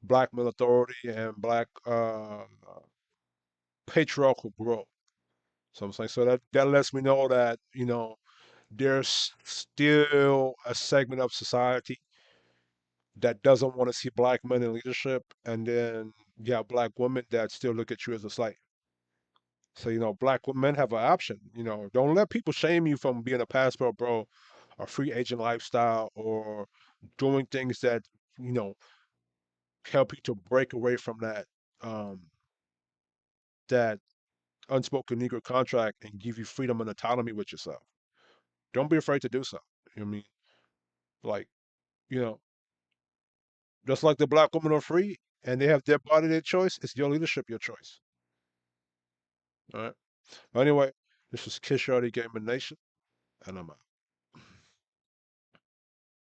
black male authority and black patriarchal growth. So I'm saying, so that lets me know that there's still a segment of society that doesn't want to see black men in leadership, and then you have black women that still look at you as a slave. So black women have an option. Don't let people shame you from being a passport bro, a free agent lifestyle, or doing things that you know help you to break away from that unspoken Negro contract and give you freedom and autonomy with yourself. Don't be afraid to do so. You know what I mean? Like, you know, just like the black women are free and they have their body, their choice, it's your leadership, your choice. All right. But anyway, this is Kish Shorty Gaming Nation, and I'm out.